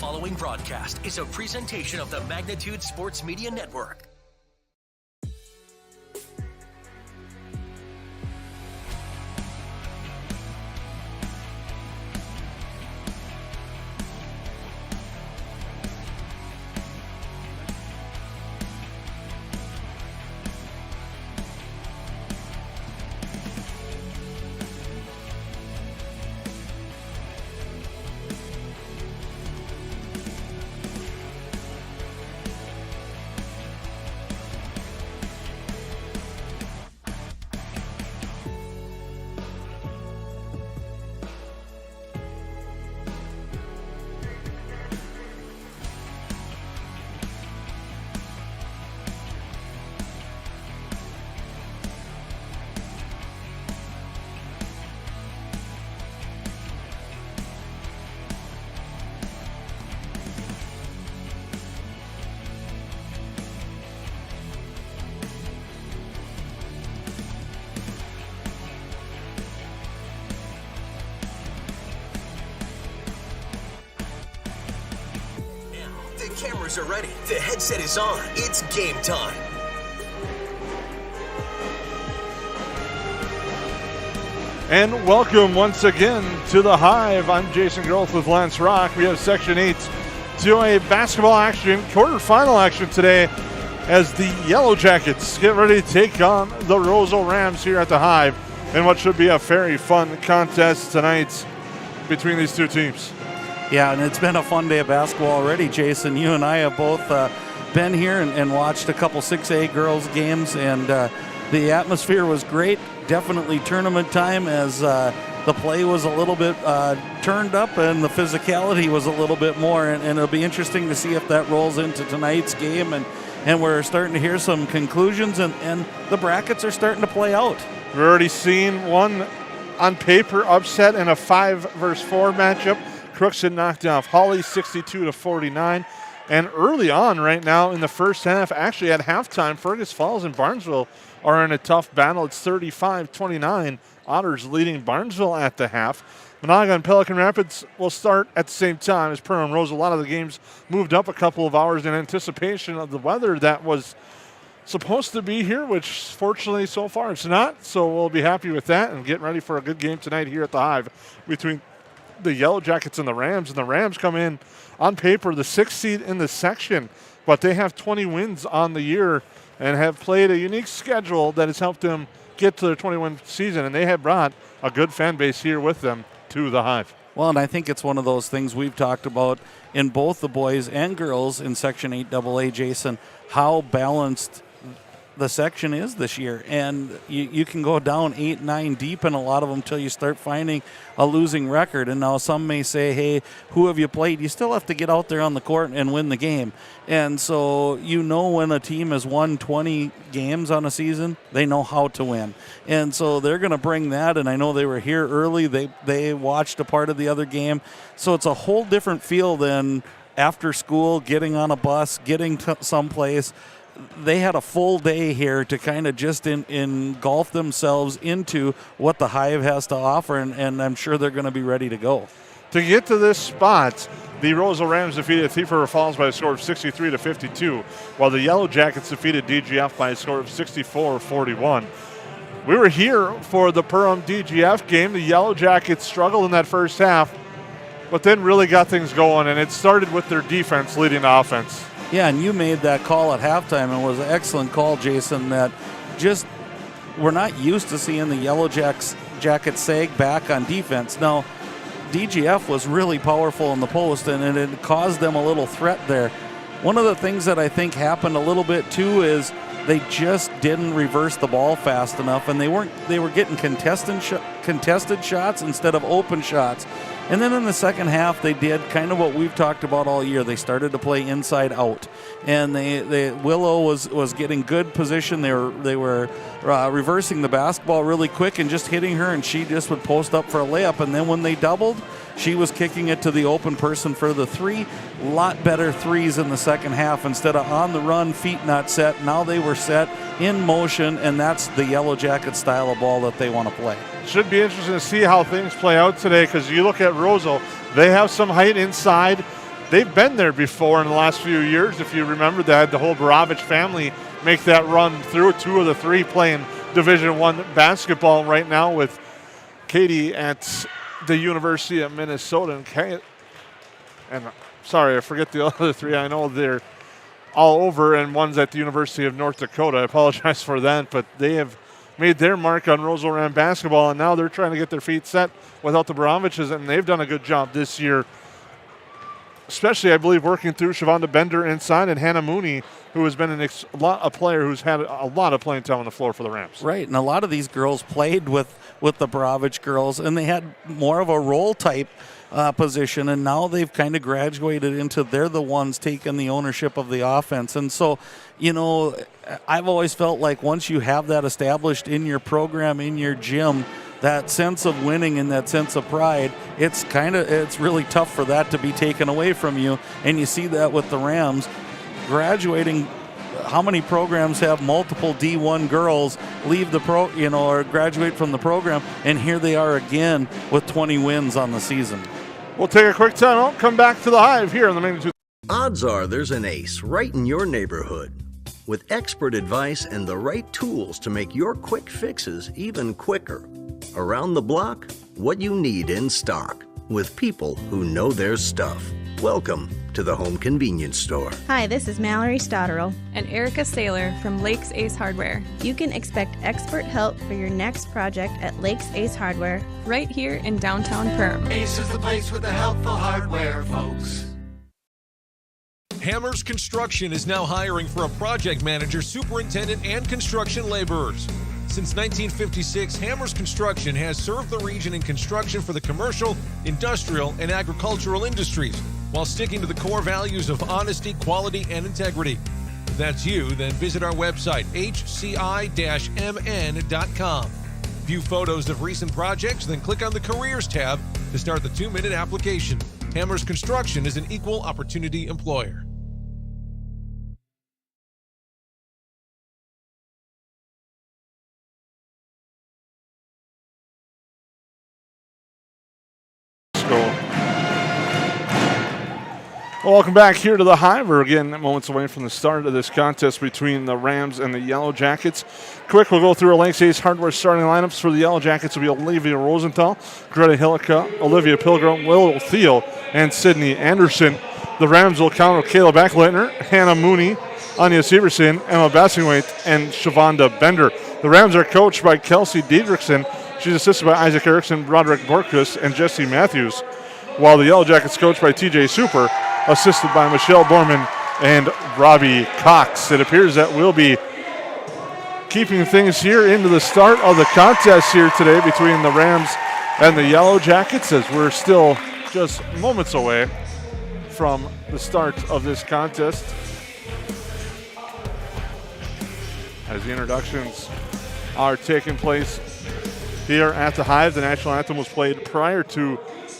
following broadcast is a presentation of the Magnitude Sports Media Network. The cameras are ready. The headset is on. It's game time. And welcome once again to the Hive. I'm Jason Groth with Lance Rock. We have Section 8 to a basketball action, quarterfinal action today as the Yellowjackets get ready to take on the Roseau Rams here at the Hive in what should be a very fun contest tonight between these two teams. Yeah, and it's been a fun day of basketball already, Jason. You and I have both been here and watched a couple 6A girls games, and the atmosphere was great. Definitely tournament time as the play was a little bit turned up and the physicality was a little bit more, and it'll be interesting to see if that rolls into tonight's game, and we're starting to hear some conclusions, and the brackets are starting to play out. We're already seeing one on paper upset in a 5-4 matchup. Crooks had knocked off Holly 62-49. And early on right now in the first half, actually at halftime, Fergus Falls and Barnesville are in a tough battle. It's 35-29. Otters leading Barnesville at the half. Monaga and Pelican Rapids will start at the same time as Perham Rose. A lot of the games moved up a couple of hours in anticipation of the weather that was supposed to be here, which fortunately so far it's not. So we'll be happy with that and get ready for a good game tonight here at the Hive between the Yellowjackets and the Rams. And the Rams come in on paper the 6th seed in the section, but they have 20 wins on the year and have played a unique schedule that has helped them get to their 21 season, and they have brought a good fan base here with them to the Hive. Well, and I think it's one of those things we've talked about in both the boys and girls in Section 8AA, Jason, how balanced the section is this year. And you can go down 8-9 deep in a lot of them until you start finding a losing record. And now some may say, hey, who have you played? You still have to get out there on the court and win the game. And so you know when a team has won 20 games on a season, they know how to win. And so they're going to bring that. And I know they were here early. They watched a part of the other game. So it's a whole different feel than after school, getting on a bus, getting to someplace. They had a full day here to kind of just engulf themselves into what the Hive has to offer, and I'm sure they're going to be ready to go. To get to this spot, the Roseau Rams defeated Thief River Falls by a score of 63-52, while the Yellowjackets defeated DGF by a score of 64-41. We were here for the Perham DGF game. The Yellowjackets struggled in that first half, but then really got things going, and it started with their defense leading the offense. Yeah, and you made that call at halftime, and it was an excellent call, Jason, that just we're not used to seeing the Yellowjackets sag back on defense. Now, DGF was really powerful in the post, and it caused them a little threat there. One of the things that I think happened a little bit, too, is they just didn't reverse the ball fast enough, and they were getting contested shots instead of open shots. And then in the second half, they did kind of what we've talked about all year. They started to play inside out, and Willow was getting good position. They were reversing the basketball really quick and just hitting her, and she just would post up for a layup. And then when they doubled, she was kicking it to the open person for the three. A lot better threes in the second half instead of on the run, feet not set. Now they were set in motion, and that's the Yellowjacket style of ball that they want to play. Should be interesting to see how things play out today, because you look at Roseau, they have some height inside. they've been there before in the last few years. If you remember, they had the whole Borovich family make that run through. 2 of the 3 playing Division I basketball right now, with Katie at the University of Minnesota. And sorry, I forget the other 3. I know they're all over, and one's at the University of North Dakota. I apologize for that, but they have made their mark on Roseau Ram basketball, and now they're trying to get their feet set without the Boroviches, and they've done a good job this year, especially, I believe, working through Shavonda Bender inside and Hannah Mooney, who has been a player who's had a lot of playing time on the floor for the Rams. Right, and a lot of these girls played with the Borovich girls, and they had more of a role type position, and now they've kind of graduated into they're the ones taking the ownership of the offense. And so, you know, I've always felt like once you have that established in your program, in your gym, that sense of winning and that sense of pride, it's really tough for that to be taken away from you. And you see that with the Rams graduating. How many programs have multiple D1 girls leave or graduate from the program, and here they are again with 20 wins on the season. We'll take a quick time out, come back to the Hive here on the Magnitude. Odds are there's an ace right in your neighborhood with expert advice and the right tools to make your quick fixes even quicker. Around the block, what you need in stock with people who know their stuff. Welcome to the Home Convenience Store. Hi, this is Mallory Stotterell and Erica Saylor from Lakes Ace Hardware. You can expect expert help for your next project at Lakes Ace Hardware, right here in downtown Perham. Ace is the place with the helpful hardware, folks. Hammers Construction is now hiring for a project manager, superintendent, and construction laborers. Since 1956, Hammers Construction has served the region in construction for the commercial, industrial, and agricultural industries, while sticking to the core values of honesty, quality, and integrity. If that's you, then visit our website, hci-mn.com. View photos of recent projects, then click on the Careers tab to start the 2-minute application. Hammers Construction is an equal opportunity employer. Well, welcome back here to the Hive. We're again moments away from the start of this contest between the Rams and the Yellowjackets. Quick, we'll go through our Lakes Ace Hardware starting lineups. For the Yellowjackets will be Olivia Rosenthal, Greta Hillica, Olivia Pilgrim, Willow Thiel, and Sydney Anderson. The Rams will counter Kayla Backleitner, Hannah Mooney, Anya Severson, Emma Bassingwaite, and Shavonda Bender. The Rams are coached by Kelsey Diedrichsen. She's assisted by Isaac Erickson, Broderick Borkus, and Jesse Matthews, while the Yellowjackets coached by TJ Super, assisted by Michelle Borman and Robbie Cox. It appears that we'll be keeping things here into the start of the contest here today between the Rams and the Yellowjackets, as we're still just moments away from the start of this contest. As the introductions are taking place here at the Hive, the national anthem was played prior to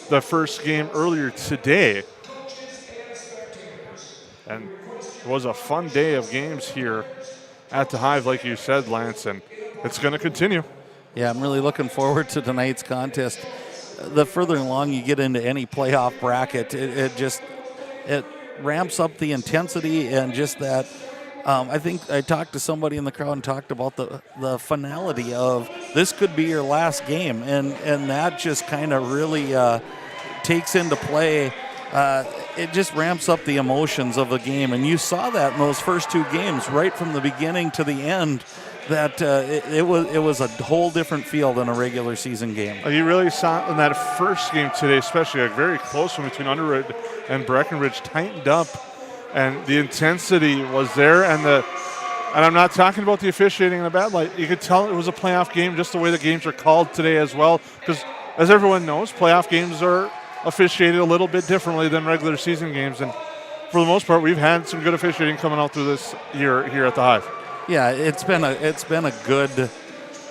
the first game earlier today. And it was a fun day of games here at the Hive, like you said, Lance, and it's going to continue. Yeah, I'm really looking forward to tonight's contest. The further along you get into any playoff bracket, it ramps up the intensity and just that. I think I talked to somebody in the crowd and talked about the finality of this could be your last game, and that just kind of really takes into play. It just ramps up the emotions of the game, and you saw that in those first 2 games, right from the beginning to the end. That it was a whole different feel than a regular season game. You really saw in that first game today, especially a very close one between Underwood and Breckenridge, tightened up, and the intensity was there. And I'm not talking about the officiating in a bad light. You could tell it was a playoff game just the way the games are called today as well, because as everyone knows, playoff games are officiated a little bit differently than regular season games, and for the most part, we've had some good officiating coming out through this year here at the Hive. Yeah, it's been a good,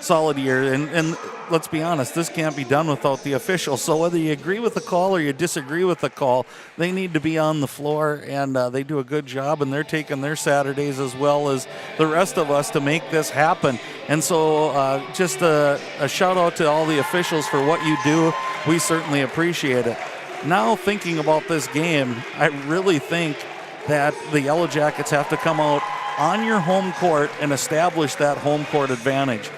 solid year, and let's be honest, this can't be done without the officials. So whether you agree with the call or you disagree with the call, they need to be on the floor, and they do a good job, and they're taking their Saturdays as well as the rest of us to make this happen. And so just a shout out to all the officials for what you do. We certainly appreciate it. Now thinking about this game, I really think that the Yellowjackets have to come out on your home court and establish that home court advantage.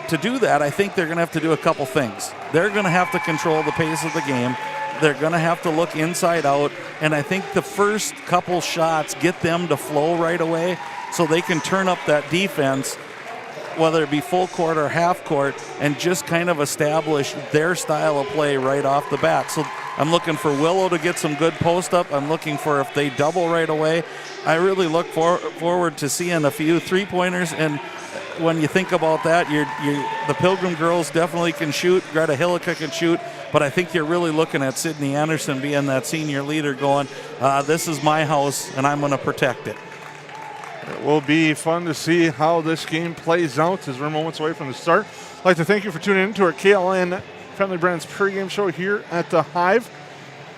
To do that, I think they're going to have to do a couple things. They're going to have to control the pace of the game. They're going to have to look inside out, and I think the first couple shots get them to flow right away so they can turn up that defense, whether it be full court or half court, and just kind of establish their style of play right off the bat. So I'm looking for Willow to get some good post up. I'm looking for, if they double right away, I really look forward to seeing a few three-pointers. And when you think about that, the Pilgrim girls definitely can shoot. Greta Hillica can shoot. But I think you're really looking at Sydney Anderson being that senior leader going, this is my house, and I'm going to protect it. It will be fun to see how this game plays out as we're moments away from the start. I'd like to thank you for tuning in to our KLN Family Brands pregame show here at the Hive,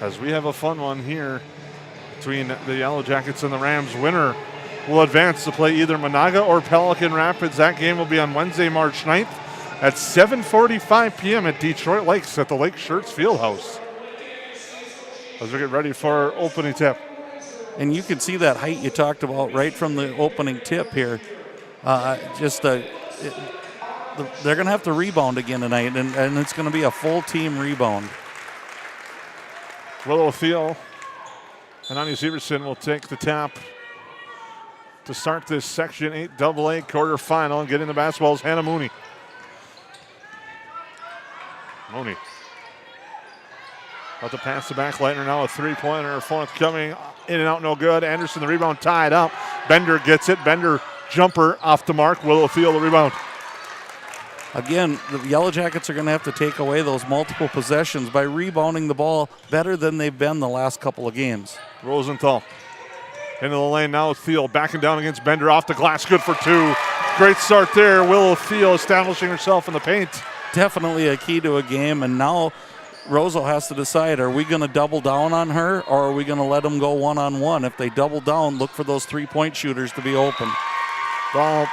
as we have a fun one here between the Yellowjackets and the Rams. Winner will advance to play either Monaga or Pelican Rapids. That game will be on Wednesday, March 9th at 7:45 p.m. at Detroit Lakes at the Lake Shirts Fieldhouse. As we get ready for our opening tip. And you can see that height you talked about right from the opening tip here. They're going to have to rebound again tonight, and it's going to be a full team rebound. Willow Thiel and Anya Severson will take the tap to start this Section 8 AA quarterfinal, and getting the basketball is Hannah Mooney. Mooney about to pass the back. Leitner now a three-pointer. Fourth coming in and out, no good. Anderson the rebound, tied up. Bender gets it. Bender jumper off the mark. Willow Thiel the rebound. Again, the Yellowjackets are going to have to take away those multiple possessions by rebounding the ball better than they've been the last couple of games. Rosenthal into the lane now. Thiel backing down against Bender, off the glass, good for two. Great start there. Willow Thiel establishing herself in the paint. Definitely a key to a game, and now Roseau has to decide, are we going to double down on her, or are we going to let them go one-on-one? If they double down, look for those three-point shooters to be open. Ball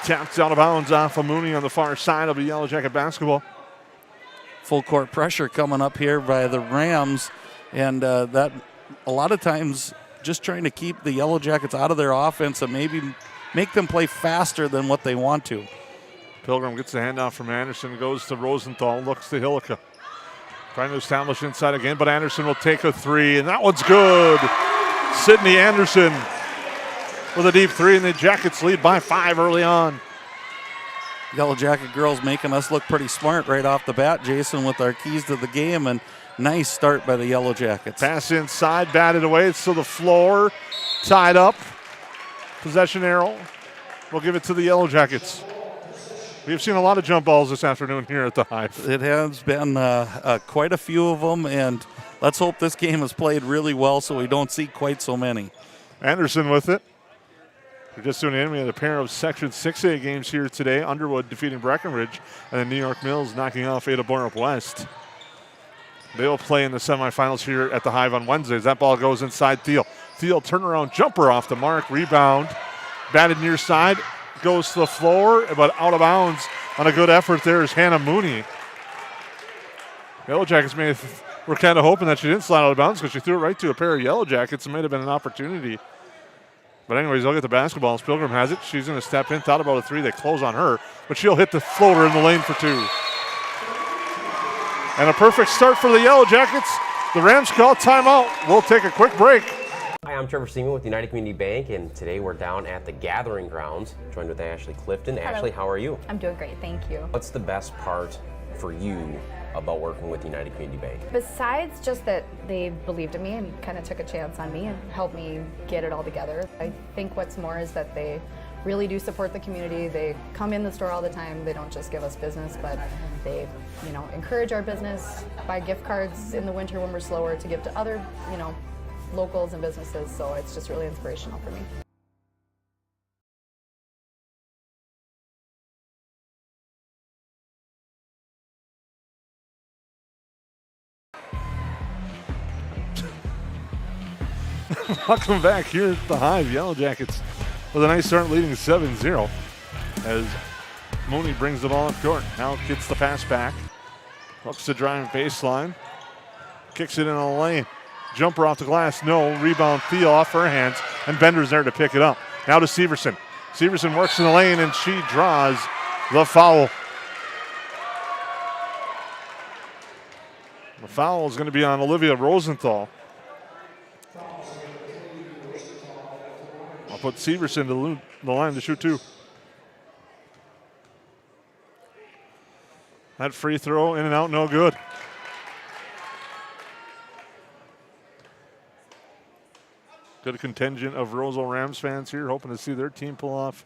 tapped out of bounds off of Mooney on the far side of the Yellowjacket basketball. Full court pressure coming up here by the Rams, and that a lot of times just trying to keep the Yellowjackets out of their offense and maybe make them play faster than what they want to. Pilgrim gets the handoff from Anderson, goes to Rosenthal, looks to Hillica. Trying to establish inside again, but Anderson will take a three, and that one's good. Sydney Anderson with a deep three, and the Jackets lead by 5 early on. Yellowjacket girls making us look pretty smart right off the bat, Jason, with our keys to the game, and nice start by the Yellowjackets. Pass inside, batted away. It's to the floor, tied up. Possession arrow. We'll give it to the Yellowjackets. We've seen a lot of jump balls this afternoon here at the Hive. It has been quite a few of them, and let's hope this game is played really well so we don't see quite so many. Anderson with it. We're just doing in. We had a pair of Section 6A games here today. Underwood defeating Breckenridge, and then New York Mills knocking off Ada Borup West. They will play in the semifinals here at the Hive on Wednesdays. That ball goes inside Thiel. Thiel turnaround jumper off the mark. Rebound. Batted near side. Goes to the floor, but out of bounds on a good effort there is Hannah Mooney. The Yellowjackets were kind of hoping that she didn't slide out of bounds because she threw it right to a pair of Yellowjackets. It might have been an opportunity. But anyways, they'll get the basketball. As Pilgrim has it, she's going to step in. Thought about a three. They close on her, but she'll hit the floater in the lane for two. And a perfect start for the Yellowjackets. The Rams call timeout. We'll take a quick break. Hi, I'm Trevor Seaman with United Community Bank, and today we're down at the Gathering Grounds, joined with Ashley Clifton. Hello. Ashley, how are you? I'm doing great, thank you. What's the best part for you about working with United Community Bank? Besides just that they believed in me and kind of took a chance on me and helped me get it all together, I think what's more is that they really do support the community. They come in the store all the time. They don't just give us business, but they, encourage our business, buy gift cards in the winter when we're slower to give to other, locals and businesses, so it's just really inspirational for me. Welcome back here at the Hive. Yellowjackets with a nice start, leading 7-0 as Mooney brings the ball up court. Now gets the pass back. Looks to drive baseline. Kicks it in the lane. Jumper off the glass, no. Rebound, Thiel off her hands, and Bender's there to pick it up. Now to Severson. Severson works in the lane, and she draws the foul. The foul is going to be on Olivia Rosenthal. I'll put Severson to the line to shoot 2. That free throw in and out, no good. Good contingent of Roseau Rams fans here, hoping to see their team pull off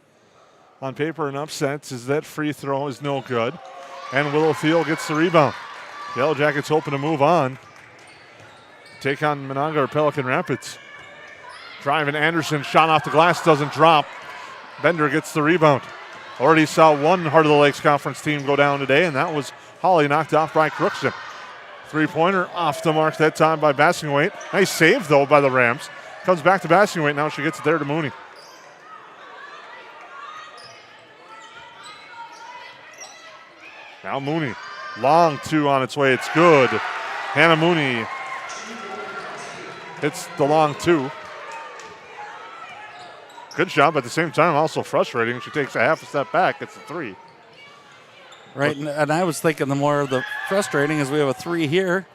on paper an upset, as that free throw is no good. And Willow Thiel gets the rebound. Yellowjackets hoping to move on. Take on Monongah or Pelican Rapids. Driving Anderson, shot off the glass, doesn't drop. Bender gets the rebound. Already saw one Heart of the Lakes Conference team go down today, and that was Holly, knocked off by Crookston. Three-pointer off the mark that time by Bassingthwaighte. Nice save, though, by the Rams. Comes back to Bassingthwaighte. Now she gets it there to Mooney. Now Mooney. Long 2 on its way. It's good. Hannah Mooney hits the long 2. Good job, but at the same time, also frustrating. She takes a half a step back. It's a 3. Right, and I was thinking the more of the frustrating is we have a 3 here.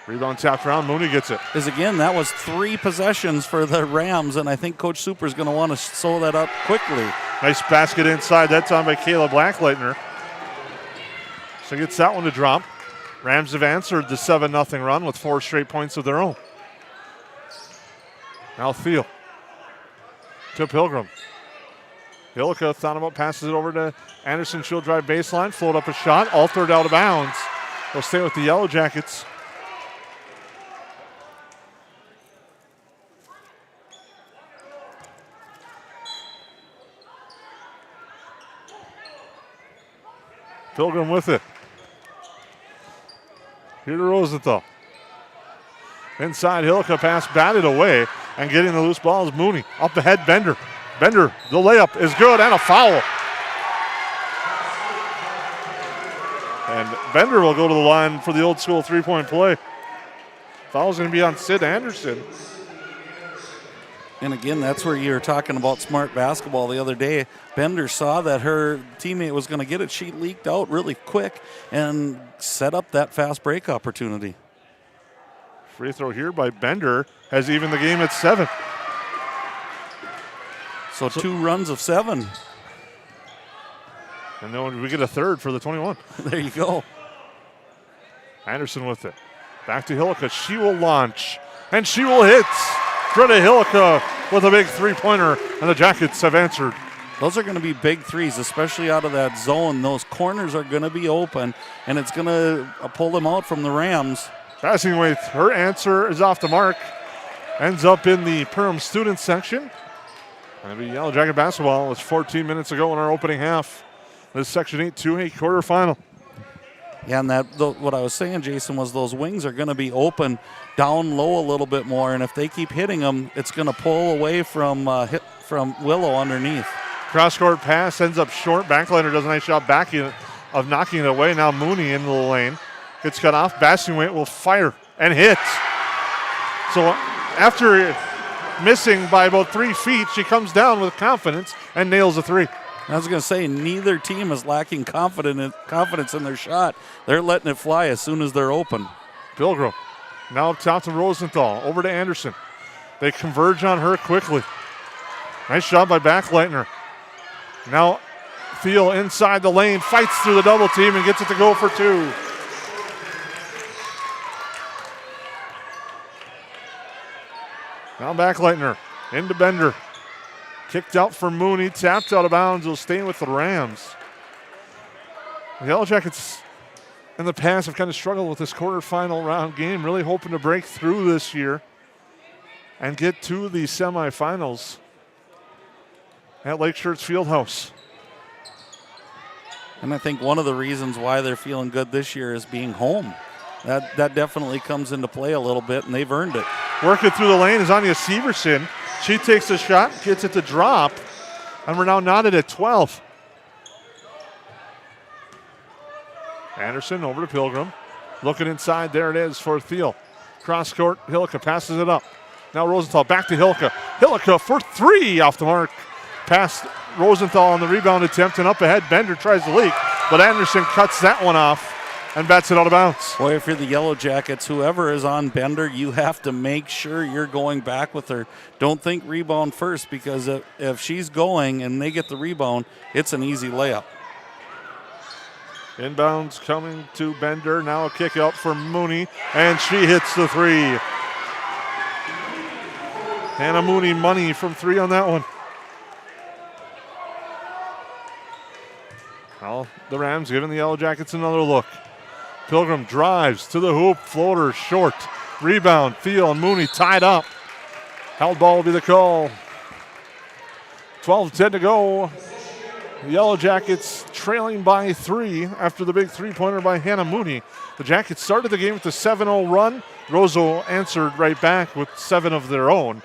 Rebound tapped around. Mooney gets it. Is again, that was 3 possessions for the Rams, and I think Coach Super is going to want to sew that up quickly. Nice basket inside that time by Kayla Blackleitner. So gets that one to drop. Rams have answered the 7-0 run with 4 straight points of their own. Now Thiel to Pilgrim. Hillica thought about, passes it over to Anderson. She'll drive baseline, float up a shot, altered out of bounds. They'll stay with the Yellowjackets. Pilgrim with it. Here to Rosenthal. Inside, Hillica pass batted away, and getting the loose ball is Mooney. Up ahead, Bender. Bender, the layup is good, and a foul. And Bender will go to the line for the old school 3-point play. Foul's going to be on Sid Anderson. And again, that's where you were talking about smart basketball the other day. Bender saw that her teammate was going to get it. She leaked out really quick and set up that fast break opportunity. Free throw here by Bender has evened the game at 7. So 2 runs of 7. And then we get a third for the 21. There you go. Anderson with it. Back to Hillica. She will launch, and she will hit. Greta Hillica with a big 3-pointer, and the Jackets have answered. Those are going to be big threes, especially out of that zone. Those corners are going to be open, and it's going to pull them out from the Rams. Bassingthwaighte, her answer is off the mark. Ends up in the Perham student section. And it'll be Yellowjacket basketball. It was 14 minutes ago in our opening half. This Section 8 2A quarterfinal. Yeah, and what I was saying, Jason, was those wings are going to be open down low a little bit more, and if they keep hitting them, it's going to pull away from Willow underneath. Cross-court pass ends up short. Backliner does a nice job of knocking it away. Now Mooney into the lane. Gets cut off. Bassingthwaighte will fire and hit. So after missing by about 3 feet, she comes down with confidence and nails a 3. I was going to say, neither team is lacking confidence in their shot. They're letting it fly as soon as they're open. Pilgrim now up top to Rosenthal. Over to Anderson. They converge on her quickly. Nice job by Backleitner. Now Thiel inside the lane, fights through the double team and gets it to go for 2. Now Backleitner into Bender. Kicked out for Mooney, tapped out of bounds. Will stay with the Rams. The Yellowjackets in the past have kind of struggled with this quarterfinal round game, really hoping to break through this year and get to the semifinals at Lake Shirts Fieldhouse. And I think one of the reasons why they're feeling good this year is being home. That definitely comes into play a little bit, and they've earned it. Working through the lane is Anya Severson. She takes a shot, gets it to drop, and we're now knotted at 12. Anderson over to Pilgrim. Looking inside, there it is for Thiel. Cross court, Hillica passes it up. Now Rosenthal back to Hillica. Hillica for three off the mark. Past Rosenthal on the rebound attempt, and up ahead, Bender tries to leak, but Anderson cuts that one off and bats it out of bounds. Boy, if you're the Yellow Jackets, whoever is on Bender, you have to make sure you're going back with her. Don't think rebound first, because if she's going and they get the rebound, it's an easy layup. Inbounds coming to Bender. Now a kick out for Mooney, and she hits the three. Hannah Mooney money from three on that one. Well, the Rams giving the Yellow Jackets another look. Pilgrim drives to the hoop, floater short. Rebound, Thiel and Mooney tied up. Held ball will be the call. 12-10 to go. The Yellow Jackets trailing by three after the big three-pointer by Hannah Mooney. The Jackets started the game with a 7-0 run. Roseau answered right back with 7 of their own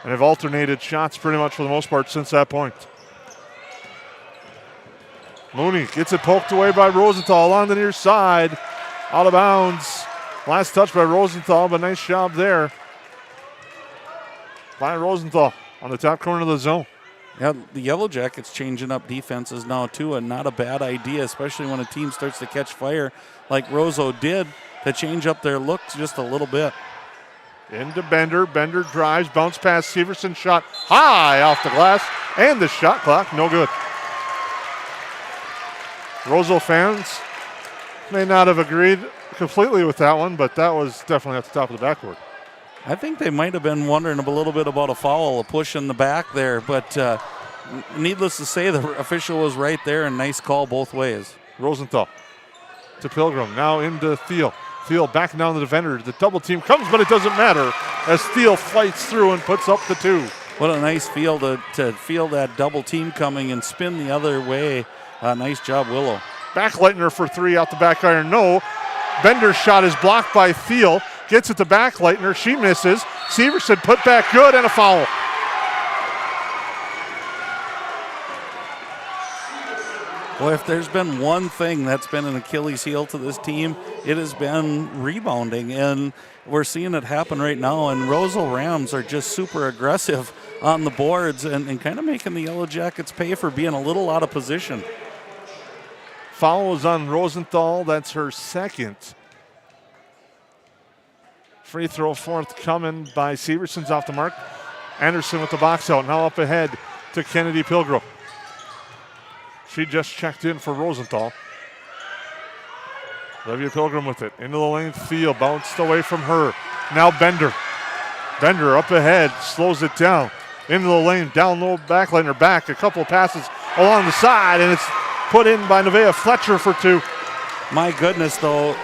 and have alternated shots pretty much for the most part since that point. Mooney gets it poked away by Rosenthal along the near side. Out of bounds. Last touch by Rosenthal, but nice job there by Rosenthal on the top corner of the zone. Yeah, the Yellow Jackets changing up defenses now too, and not a bad idea, especially when a team starts to catch fire like Roseau did, to change up their looks just a little bit. Into Bender. Bender drives, bounce pass, Severson shot high off the glass, and the shot clock no good. Roseau fans may not have agreed completely with that one, but that was definitely at the top of the backboard. I think they might have been wondering a little bit about a foul, a push in the back there, but needless to say, the official was right there, and nice call both ways. Rosenthal to Pilgrim, now into Thiel. Thiel backing down the defender. The double team comes, but it doesn't matter as Thiel fights through and puts up the two. What a nice feel to feel that double team coming and spin the other way. Nice job, Willow. Backlightner for three out the back iron. No. Bender's shot is blocked by Thiel. Gets it to Backlightner. She misses. Severson put back good, and a foul. Boy, if there's been one thing that's been an Achilles heel to this team, it has been rebounding, and we're seeing it happen right now, and Roseau Rams are just super aggressive on the boards and kind of making the Yellow Jackets pay for being a little out of position. Foul is on Rosenthal. That's her second. Free throw forthcoming by Severson's off the mark. Anderson with the box out. Now up ahead to Kennedy Pilgrim. She just checked in for Rosenthal. Olivia Pilgrim with it. Into the lane, Thiel bounced away from her. Now Bender. Bender up ahead, slows it down. Into the lane, down low, Backlightner back. A couple of passes along the side, and it's put in by Nevaeh Fletcher for two. My goodness, though,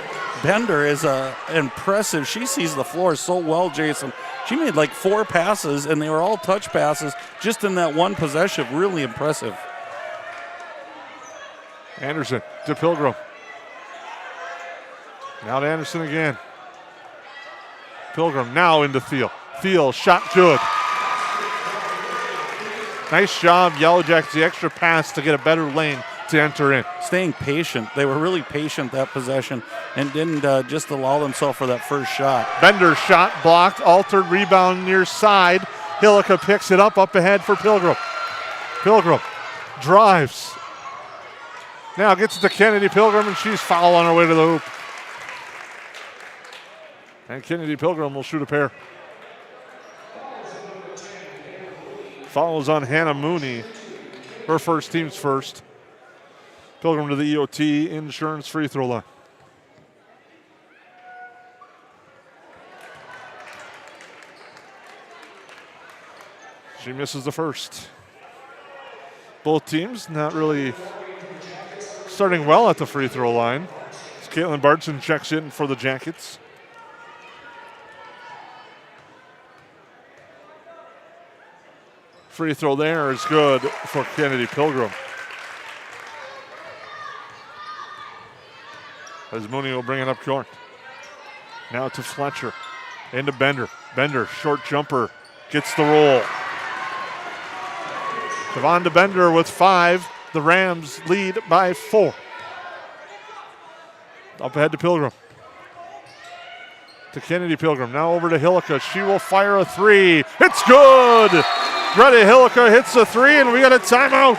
Bender is impressive. She sees the floor so well, Jason. She made like 4 passes, and they were all touch passes just in that one possession. Really impressive. Anderson to Pilgrim. Now to Anderson again. Pilgrim now into Thiel. Thiel shot good. Nice job, Yellow Jackets, the extra pass to get a better lane to enter in. Staying patient. They were really patient that possession and didn't just allow themselves for that first shot. Bender's shot blocked, altered rebound near side. Hillica picks it up ahead for Pilgrim. Pilgrim drives. Now gets it to Kennedy Pilgrim, and she's fouled on her way to the hoop. And Kennedy Pilgrim will shoot a pair. Foul is on Hannah Mooney. Her first, team's first. Pilgrim to the EOT insurance free throw line. She misses the first. Both teams not really starting well at the free throw line. As Caitlin Bartson checks in for the Jackets. Free throw there is good for Kennedy Pilgrim. As Mooney will bring it up court. Now to Fletcher. Into Bender. Bender, short jumper, gets the roll. Devon to Bender with 5. The Rams lead by 4. Up ahead to Pilgrim. to Kennedy Pilgrim. Now over to Hillica. She will fire a three. It's good. Greta Hillica hits a three, and we got a timeout.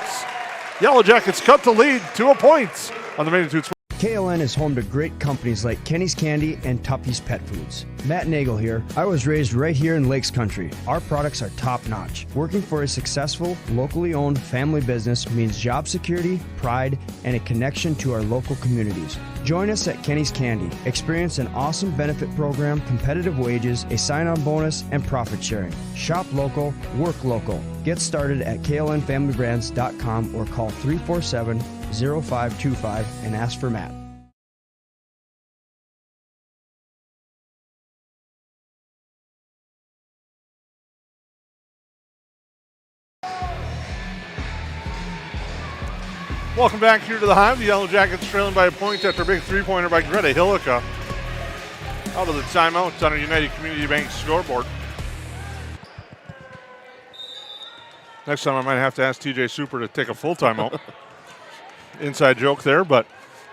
Yellow Jackets cut the lead to a point on the Magnitude Sports. KLN is home to great companies like Kenny's Candy and Tuppy's Pet Foods. Matt Nagel here. I was raised right here in Lakes Country. Our products are top-notch. Working for a successful, locally owned family business means job security, pride, and a connection to our local communities. Join us at Kenny's Candy. Experience an awesome benefit program, competitive wages, a sign-on bonus, and profit sharing. Shop local, work local. Get started at klnfamilybrands.com or call 347-0525 and ask for Matt. Welcome back here to the Hive. The Yellow Jackets trailing by a point after a big three-pointer by Greta Hillica. Out of the timeout on our United Community Bank scoreboard. Next time I might have to ask TJ Super to take a full timeout. Inside joke there, but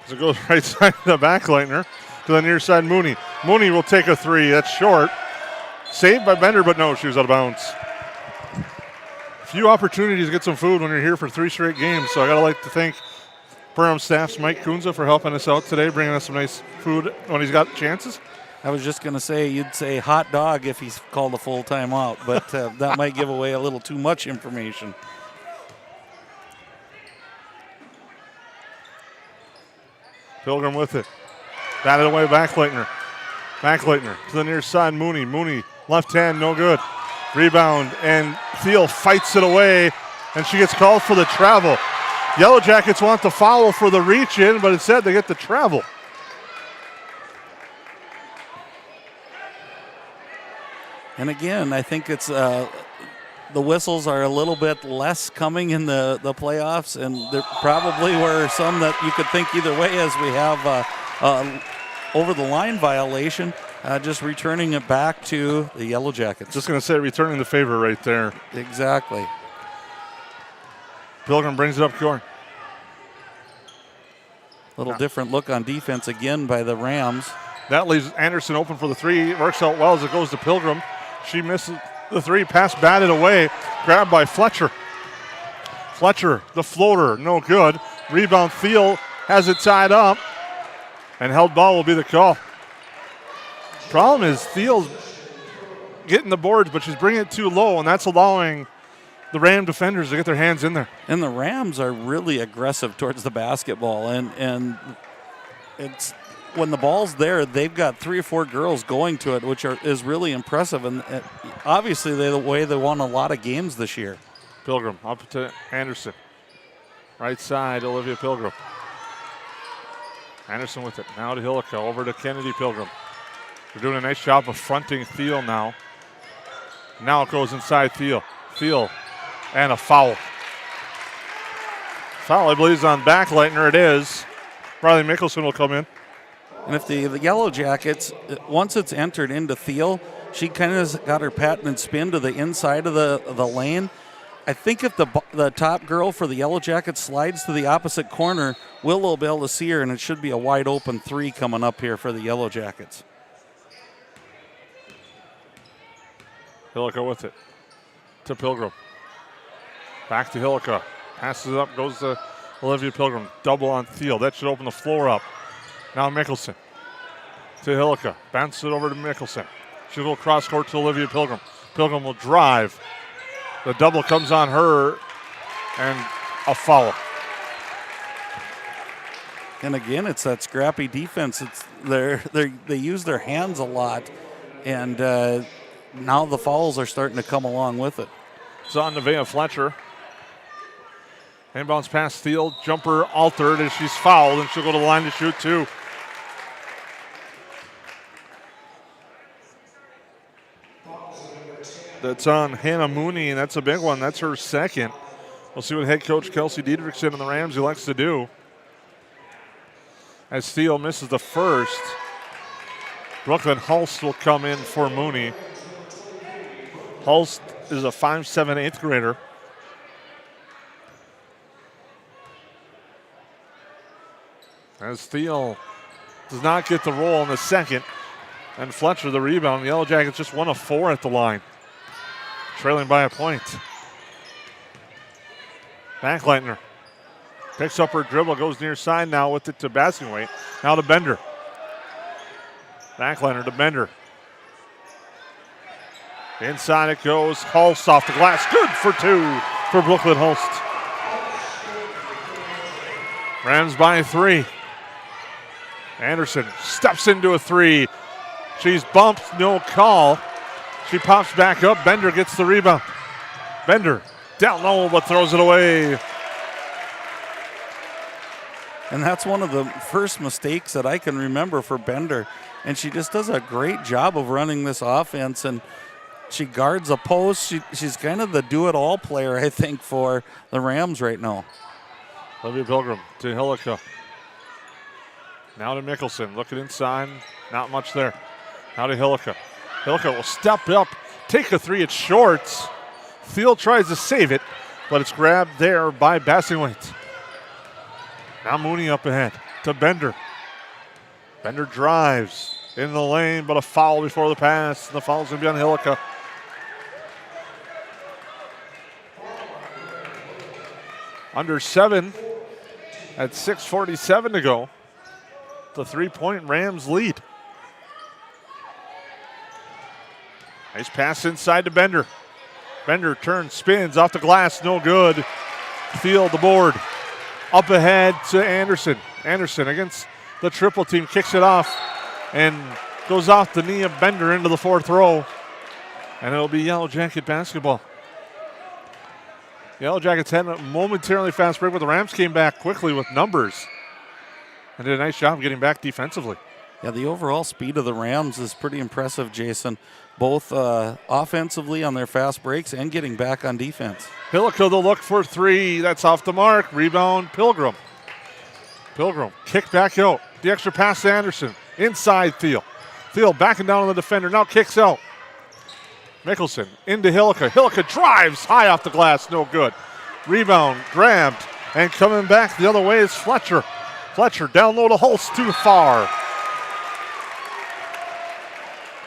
as it goes right side of the backlightner to the near side, Mooney. Mooney will take a three. That's short. Saved by Bender, but no, she was out of bounds. Few opportunities to get some food when you're here for 3 straight games, so I gotta like to thank Perham staff's Mike Kunza for helping us out today, bringing us some nice food when he's got chances. I was just going to say, you'd say hot dog if he's called a full timeout, but that might give away a little too much information. Pilgrim with it. Batted away, Backleitner. Backleitner to the near side, Mooney. Mooney, left hand, no good. Rebound, and Thiel fights it away, and she gets called for the travel. Yellow Jackets want the foul for the reach in, but instead they get the travel. And again, I think it's the whistles are a little bit less coming in the playoffs, and there probably were some that you could think either way, as we have over the line violation. Just returning it back to the Yellow Jackets. Just going to say returning the favor right there. Exactly. Pilgrim brings it up court. Little different look on defense again by the Rams. That leaves Anderson open for the three. It works out well as it goes to Pilgrim. She misses the three. Pass batted away. Grabbed by Fletcher. Fletcher, the floater, no good. Rebound, Thiel has it tied up. And held ball will be the call. Problem is Thiel's getting the boards, but she's bringing it too low, and that's allowing the Ram defenders to get their hands in there. And the Rams are really aggressive towards the basketball, and it's when the ball's there, they've got 3 or 4 girls going to it, which is really impressive, and obviously they're the way they won a lot of games this year. Pilgrim up to Anderson. Right side, Olivia Pilgrim. Anderson with it. Now to Hillica, over to Kennedy Pilgrim. They're doing a nice job of fronting Thiel now. Now it goes inside Thiel. Thiel and a foul. Foul, I believe, is on Backleitner. It is. Riley Mickelson will come in. And if the Yellow Jackets, once it's entered into Thiel, she kind of got her patent and spin to the inside of the lane. I think if the top girl for the Yellow Jackets slides to the opposite corner, Willow will be able to see her, and it should be a wide open 3 coming up here for the Yellow Jackets. Hillica with it to Pilgrim. Back to Hillica. Passes it up, goes to Olivia Pilgrim. Double on Thiel. That should open the floor up. Now Mickelson to Hillica. Bounces it over to Mickelson. She'll go cross court to Olivia Pilgrim. Pilgrim will drive. The double comes on her, and a foul. And again, it's that scrappy defense. They use their hands a lot, and now the fouls are starting to come along with it. It's on Nevaeh Fletcher. Inbounds pass Thiel. Jumper altered as she's fouled, and she'll go to the line to shoot 2. That's on Hannah Mooney, and that's a big one. That's her second. We'll see what head coach Kelsey Diedrichson and the Rams elects to do. As Thiel misses the first, Brooklyn Hulst will come in for Mooney. Hulst is a 5'7", 8th grader. As Thiel does not get the roll in the second. And Fletcher the rebound. The Yellow Jackets just 1 of 4 at the line. Trailing by a point. Backleitner picks up her dribble, goes near side now with it to Bassingthwaighte. Now to Bender. Backleitner to Bender. Inside it goes. Hulst off the glass. Good for 2 for Brooklyn Hulst. Rams by 3. Anderson steps into a 3. She's bumped, no call. She pops back up. Bender gets the rebound. Bender down low, but throws it away. And that's one of the first mistakes that I can remember for Bender. And she just does a great job of running this offense. And she guards a post. She's kind of the do-it-all player, I think, for the Rams right now. Olivia Pilgrim to Hillica. Now to Mickelson. Looking inside. Not much there. Now to Hillica. Hillica will step up, take a 3. It's short. Thiel tries to save it, but it's grabbed there by Bassingthwaighte. Now Mooney up ahead to Bender. Bender drives in the lane, but a foul before the pass. The foul's going to be on Hillica. Under 7 at 6:47 to go. The 3-point Rams lead. Nice pass inside to Bender. Bender turns, spins off the glass, no good. Field the board. Up ahead to Anderson. Anderson against the triple team, kicks it off and goes off the knee of Bender into the 4th row. And it'll be Yellow Jacket basketball. Yellow Jackets had a momentarily fast break, but the Rams came back quickly with numbers and did a nice job getting back defensively. Yeah, the overall speed of the Rams is pretty impressive, Jason, both offensively on their fast breaks and getting back on defense. Hillica the look for 3. That's off the mark. Rebound, Pilgrim. Pilgrim kick back out. The extra pass to Anderson. Inside Thiel. Thiel backing down on the defender. Now kicks out. Mickelson into Hillica. Hillica drives high off the glass. No good. Rebound grabbed. And coming back the other way is Fletcher. Fletcher down low to Hulst. Too far.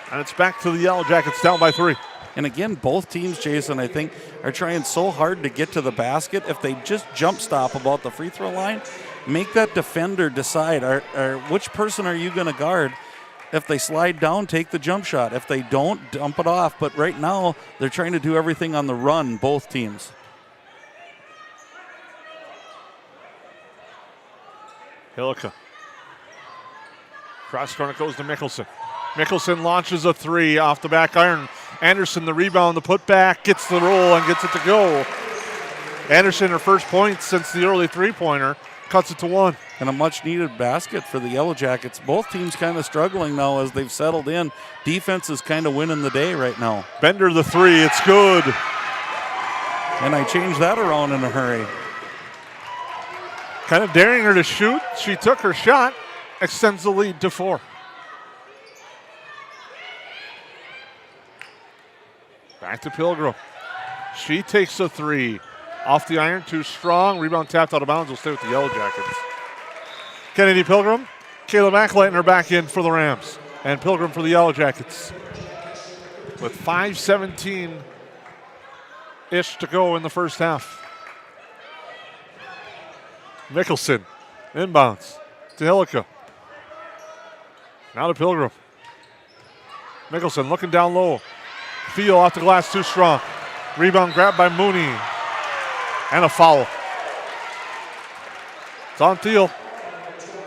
And it's back to the Yellow Jackets down by 3. And again, both teams, Jason, I think, are trying so hard to get to the basket. If they just jump stop about the free throw line, make that defender decide which person are you going to guard. If they slide down, take the jump shot. If they don't, dump it off. But right now, they're trying to do everything on the run, both teams. Hillica. Cross corner goes to Mickelson. Mickelson launches a 3 off the back iron. Anderson the rebound, the putback, gets the roll and gets it to go. Anderson, her first point since the early 3-pointer, cuts it to 1. And a much-needed basket for the Yellow Jackets. Both teams kind of struggling now as they've settled in. Defense is kind of winning the day right now. Bender the 3, it's good. And I changed that around in a hurry. Kind of daring her to shoot. She took her shot, extends the lead to 4. Back to Pilgrim. She takes a 3. Off the iron, too strong. Rebound tapped out of bounds. Will stay with the Yellow Jackets. Kennedy Pilgrim. Kayla McLeitner back in for the Rams. And Pilgrim for the Yellow Jackets. With 5:17-ish to go in the first half. Mickelson. Inbounds to Hillica. Now to Pilgrim. Mickelson looking down low. Thiel off the glass, too strong. Rebound grabbed by Mooney. And a foul. It's on Thiel.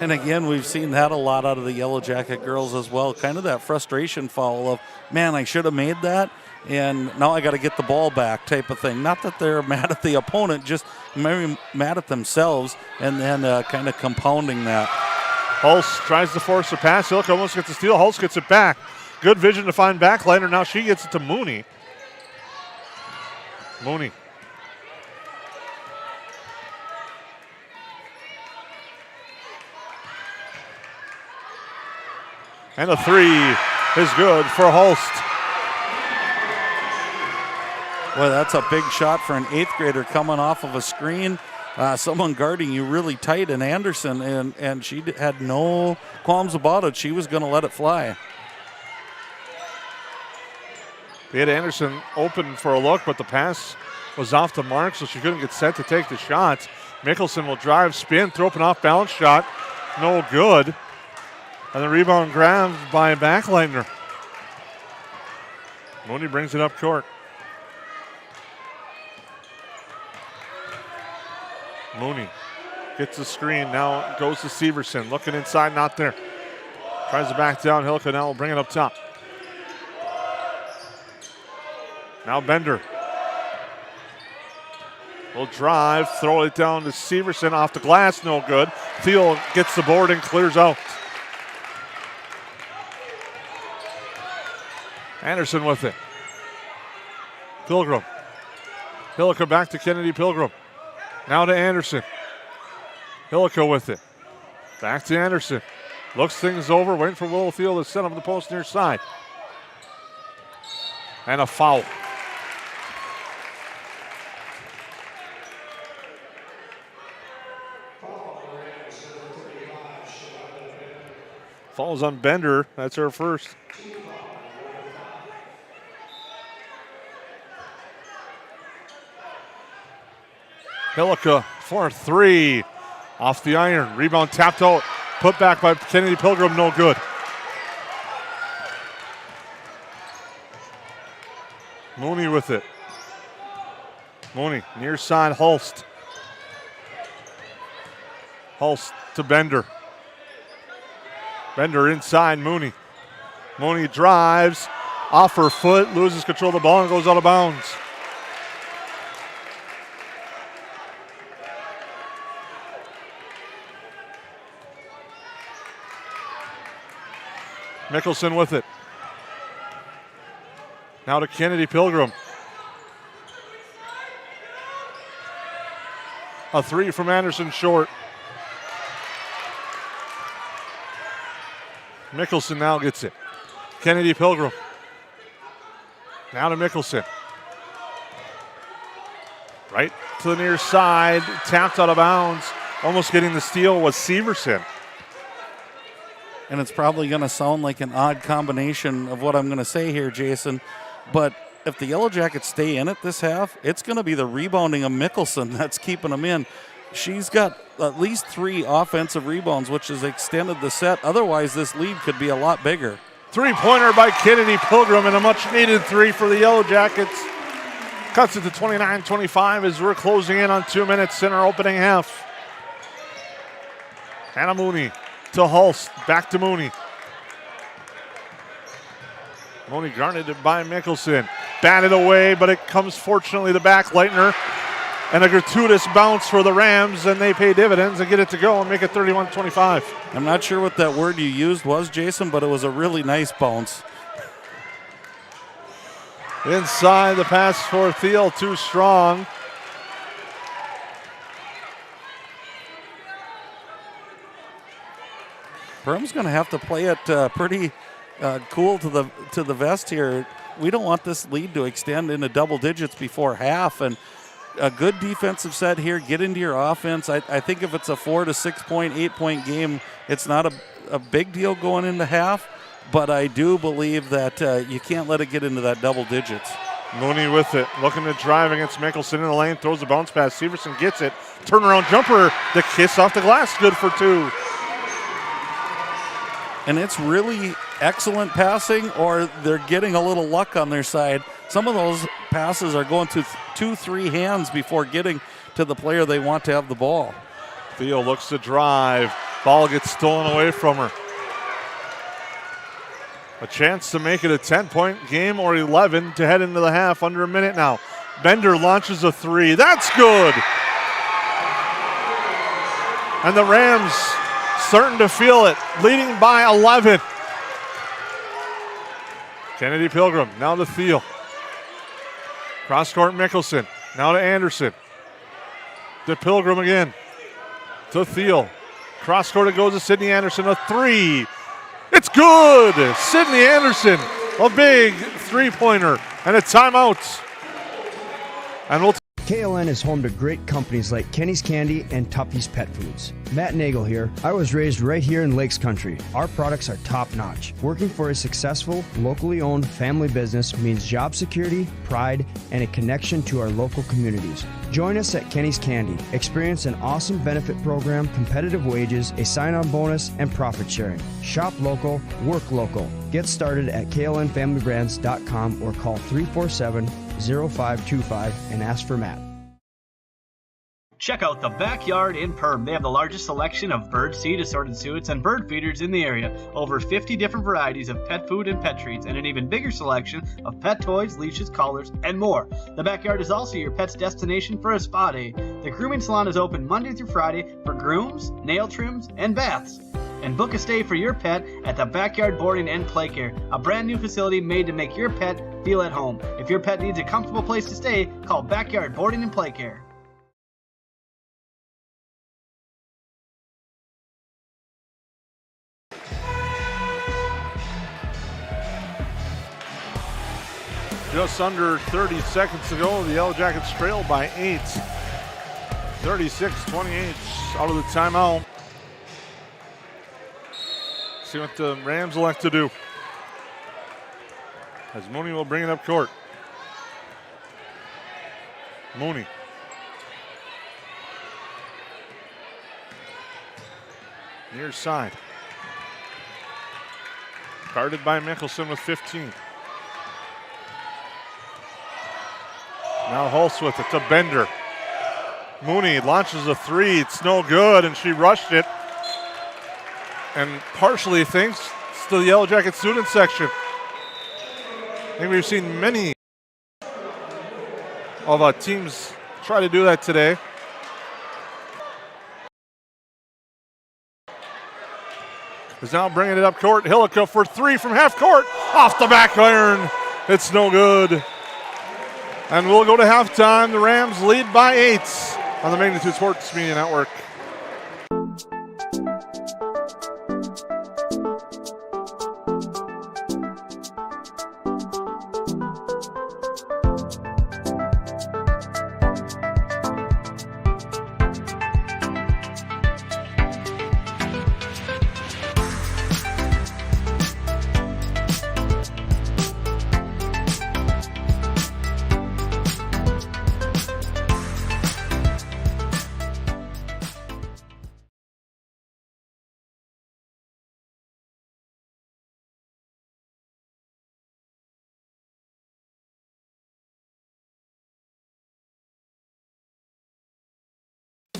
And again, we've seen that a lot out of the Yellow Jacket girls as well. Kind of that frustration foul of, man, I should have made that, and now I got to get the ball back type of thing. Not that they're mad at the opponent, just maybe mad at themselves, and then kind of compounding that. Hulst tries to force a pass. Hillica almost gets a steal. Hulst gets it back. Good vision to find backliner. Now she gets it to Mooney. Mooney. And a 3 is good for Hulst. Well, that's a big shot for an 8th grader coming off of a screen. Someone guarding you really tight in Anderson, and she had no qualms about it. She was going to let it fly. They had Anderson open for a look, but the pass was off the mark, so she couldn't get set to take the shots. Mickelson will drive, spin, throw up an off-balance shot. No good. And the rebound grabbed by Backleitner. Mooney brings it up court. Mooney gets the screen, now goes to Severson, looking inside, not there. Tries to back down, Hilka now will bring it up top. Now Bender will drive, throw it down to Severson, off the glass, no good. Thiel gets the board and clears out. Anderson with it. Pilgrim. Hilliker back to Kennedy Pilgrim. Now to Anderson. Hilliker with it. Back to Anderson. Looks things over, waiting for Willow Thiel to set up the post near side. And a foul. Falls on Bender. That's her first. Hilliker for 3. Off the iron. Rebound tapped out. Put back by Kennedy Pilgrim. No good. Mooney with it. Mooney near side. Hulst. Hulst to Bender. Bender inside, Mooney. Mooney drives, off her foot, loses control of the ball and goes out of bounds. Mickelson with it. Now to Kennedy Pilgrim. A 3 from Anderson short. Mickelson now gets it. Kennedy Pilgrim. Now to Mickelson. Right to the near side. Tapped out of bounds. Almost getting the steal was Severson. And it's probably going to sound like an odd combination of what I'm going to say here, Jason. But if the Yellow Jackets stay in it this half, it's going to be the rebounding of Mickelson that's keeping them in. She's got at least 3 offensive rebounds, which has extended the set. Otherwise, this lead could be a lot bigger. Three-pointer by Kennedy Pilgrim and a much-needed 3 for the Yellow Jackets. Cuts it to 29-25 as we're closing in on 2 minutes in our opening half. Hannah Mooney to Hulst, back to Mooney. Mooney guarded it by Mickelson. Batted away, but it comes fortunately to Backleitner. And a gratuitous bounce for the Rams, and they pay dividends and get it to go and make it 31-25. I'm not sure what that word you used was, Jason, but it was a really nice bounce. Inside the pass for Thiel, too strong. Perham's going to have to play it pretty cool to the vest here. We don't want this lead to extend into double digits before half, and a good defensive set here. Get into your offense. I think if it's a 4 to 6 point, 8 point game, it's not a big deal going into half, but I do believe that you can't let it get into that double digits. Mooney with it, looking to drive against Mickelson in the lane, throws the bounce pass. Severson gets it. Turnaround jumper, the kiss off the glass, good for 2. And it's really excellent passing, or they're getting a little luck on their side. Some of those passes are going to 2-3 hands before getting to the player they want to have the ball. Theo looks to drive. Ball gets stolen away from her. A chance to make it a 10-point game or 11 to head into the half. Under a minute now. Bender launches a 3. That's good. And the Rams starting to feel it, leading by 11. Kennedy Pilgrim now to Thiel. Cross-court Mickelson, now to Anderson. To Pilgrim again. To Thiel. Cross-court it goes to Sydney Anderson, a 3. It's good! Sydney Anderson, a big 3-pointer and a timeout. And we'll KLN is home to great companies like Kenny's Candy and Tuffy's Pet Foods. Matt Nagel here. I was raised right here in Lakes Country. Our products are top notch. Working for a successful, locally owned family business means job security, pride, and a connection to our local communities. Join us at Kenny's Candy. Experience an awesome benefit program, competitive wages, a sign-on bonus, and profit sharing. Shop local, work local. Get started at klnfamilybrands.com or call 347-0525 and ask for Matt. Check out the Backyard in Perham. They have the largest selection of bird seed, assorted suets, and bird feeders in the area. Over 50 different varieties of pet food and pet treats, and an even bigger selection of pet toys, leashes, collars, and more. The Backyard is also your pet's destination for a spa day. The grooming salon is open Monday through Friday for grooms, nail trims, and baths. And book a stay for your pet at the Backyard Boarding and Play Care, a brand new facility made to make your pet feel at home. If your pet needs a comfortable place to stay, call Backyard Boarding and Play Care. Just under 30 seconds to go. The Yellowjackets trail by 8. 36-28 out of the timeout. See what the Rams elect to do. As Mooney will bring it up court. Mooney. Near side. Guarded by Mickelson with 15. Now Hulse with it to Bender. Mooney launches a three. It's no good, and she rushed it. And partially thanks to the Yellowjacket student section. I think we've seen many of teams try to do that today. Is now bringing it up court. Hillica for three from half court. Off the back iron. It's no good. And we'll go to halftime. The Rams lead by 8 on the Magnitude Sports Media Network.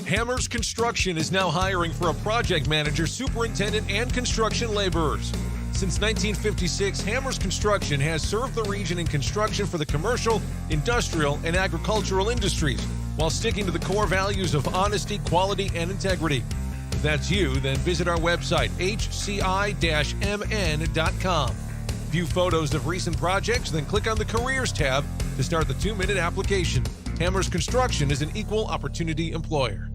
Hammers Construction is now hiring for a project manager, superintendent, and construction laborers. Since 1956, Hammers Construction has served the region in construction for the commercial, industrial, and agricultural industries, while sticking to the core values of honesty, quality, and integrity. If that's you, then visit our website, hci-mn.com. View photos of recent projects, then click on the Careers tab to start the 2-minute application. Hammers Construction is an equal opportunity employer.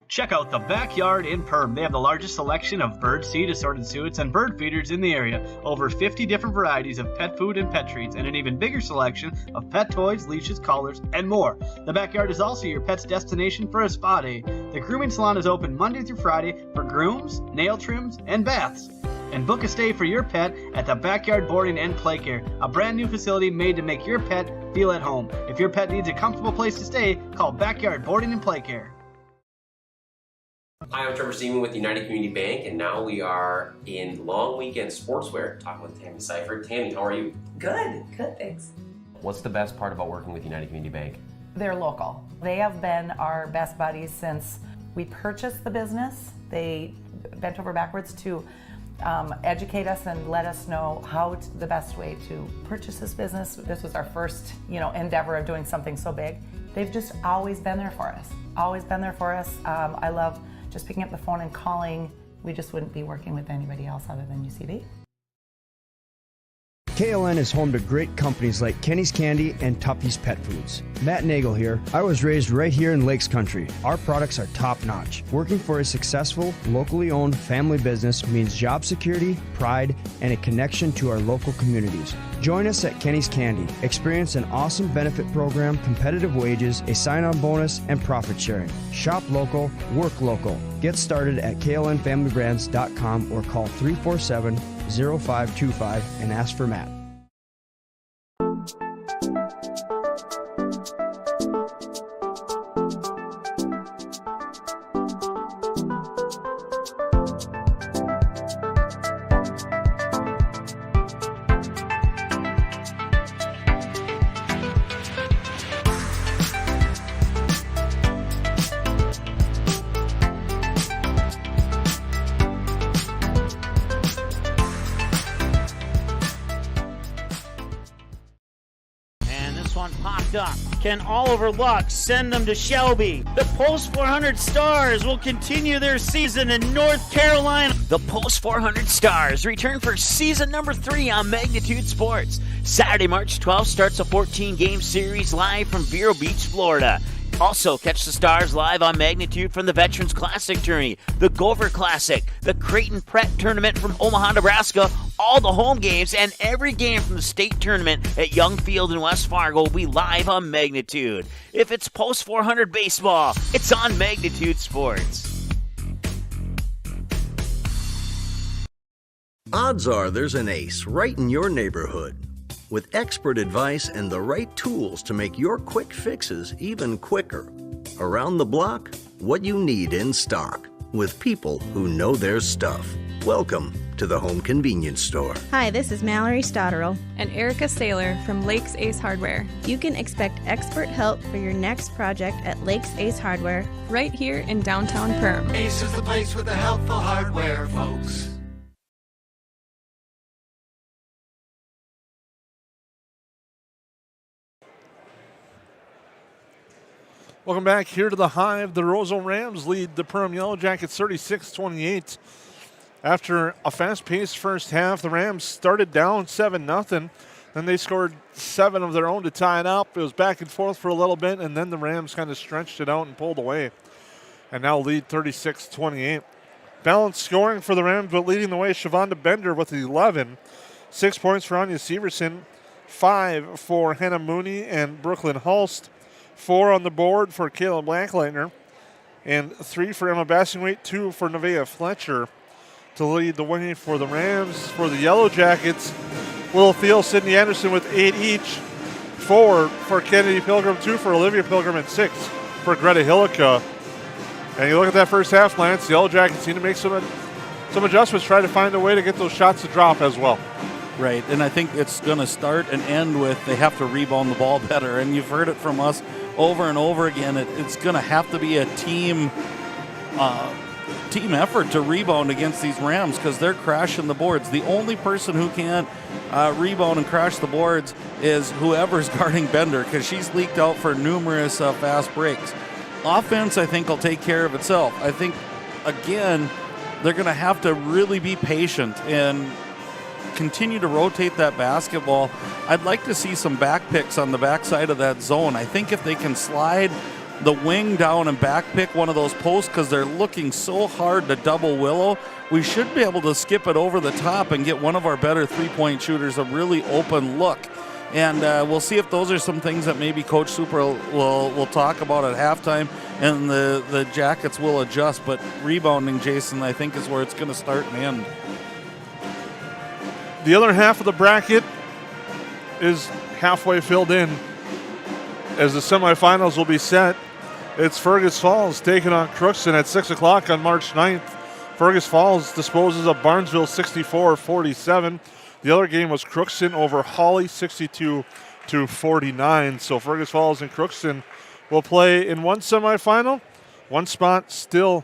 Check out the Backyard in Perham. They have the largest selection of bird seed, assorted suets, and bird feeders in the area. Over 50 different varieties of pet food and pet treats, and an even bigger selection of pet toys, leashes, collars, and more. The Backyard is also your pet's destination for a spa day. The grooming salon is open Monday through Friday for grooms, nail trims, and baths. And book a stay for your pet at the Backyard Boarding and Play Care, a brand new facility made to make your pet feel at home. If your pet needs a comfortable place to stay, call Backyard Boarding and Play Care. Hi, I'm Trevor Seaman with United Community Bank, and now we are in Long Weekend Sportswear talking with Tammy Seifert. Tammy, how are you? Good, thanks. What's the best part about working with United Community Bank? They're local. They have been our best buddies since we purchased the business. They bent over backwards to educate us and let us know the best way to purchase this business. This was our first, endeavor of doing something so big. They've just always been there for us. I love just picking up the phone and calling. We just wouldn't be working with anybody else other than UCB. KLN is home to great companies like Kenny's Candy and Tuffy's Pet Foods. Matt Nagel here. I was raised right here in Lakes Country. Our products are top-notch. Working for a successful, locally owned family business means job security, pride, and a connection to our local communities. Join us at Kenny's Candy. Experience an awesome benefit program, competitive wages, a sign-on bonus, and profit sharing. Shop local, work local. Get started at klnfamilybrands.com or call 347-0525 and ask for Matt. Can Oliver Luck send them to Shelby? The Post 400 Stars will continue their season in North Carolina. The Post 400 Stars return for season number 3 on Magnitude Sports. Saturday, March 12th starts a 14-game series live from Vero Beach, Florida. Also, catch the Stars live on Magnitude from the Veterans Classic Tourney, the Gopher Classic, the Creighton Prep Tournament from Omaha, Nebraska, all the home games, and every game from the state tournament at Young Field in West Fargo will be live on Magnitude. If it's Post 400 baseball, it's on Magnitude Sports. Odds are there's an ace right in your neighborhood. With expert advice and the right tools to make your quick fixes even quicker. Around the block, what you need in stock. With people who know their stuff. Welcome to the Home Convenience Store. Hi, this is Mallory Stotterell. And Erica Saylor from Lakes Ace Hardware. You can expect expert help for your next project at Lakes Ace Hardware. Right here in downtown Perham. Ace is the place with the helpful hardware, folks. Welcome back here to the Hive. The Roseau Rams lead the Perham Yellowjackets 36-28. After a fast-paced first half, the Rams started down 7-0. Then they scored 7 of their own to tie it up. It was back and forth for a little bit, and then the Rams kind of stretched it out and pulled away. And now lead 36-28. Balanced scoring for the Rams, but leading the way, Shavonda Bender with 11. 6 points for Anya Severson. 5 for Hannah Mooney and Brooklyn Hulst. 4 on the board for Kayla Blacklightner, and 3 for Emma Bassingwaite, 2 for Nevaeh Fletcher to lead the way for the Rams. For the Yellowjackets, Will Thiel, Sydney Anderson with 8 each, 4 for Kennedy Pilgrim, 2 for Olivia Pilgrim, and 6 for Greta Hillica. And you look at that first half, Lance, the Yellowjackets need to make some adjustments, try to find a way to get those shots to drop as well. Right, and I think it's going to start and end with they have to rebound the ball better. And you've heard it from us over and over again. It's going to have to be a team effort to rebound against these Rams because they're crashing the boards. The only person who can't rebound and crash the boards is whoever's guarding Bender because she's leaked out for numerous fast breaks. Offense, I think, will take care of itself. I think, again, they're going to have to really be patient and continue to rotate that basketball. I'd like to see some back picks on the backside of that zone. I think if they can slide the wing down and back pick one of those posts because they're looking so hard to double Willow, we should be able to skip it over the top and get one of our better three-point shooters a really open look. And we'll see if those are some things that maybe Coach Super will talk about at halftime, and the Jackets will adjust. But rebounding, Jason, I think is where it's going to start and end. The other half of the bracket is halfway filled in as the semifinals will be set. It's Fergus Falls taking on Crookston at 6 o'clock on March 9th. Fergus Falls disposes of Barnesville 64-47. The other game was Crookston over Hawley 62-49. So Fergus Falls and Crookston will play in one semifinal. One spot still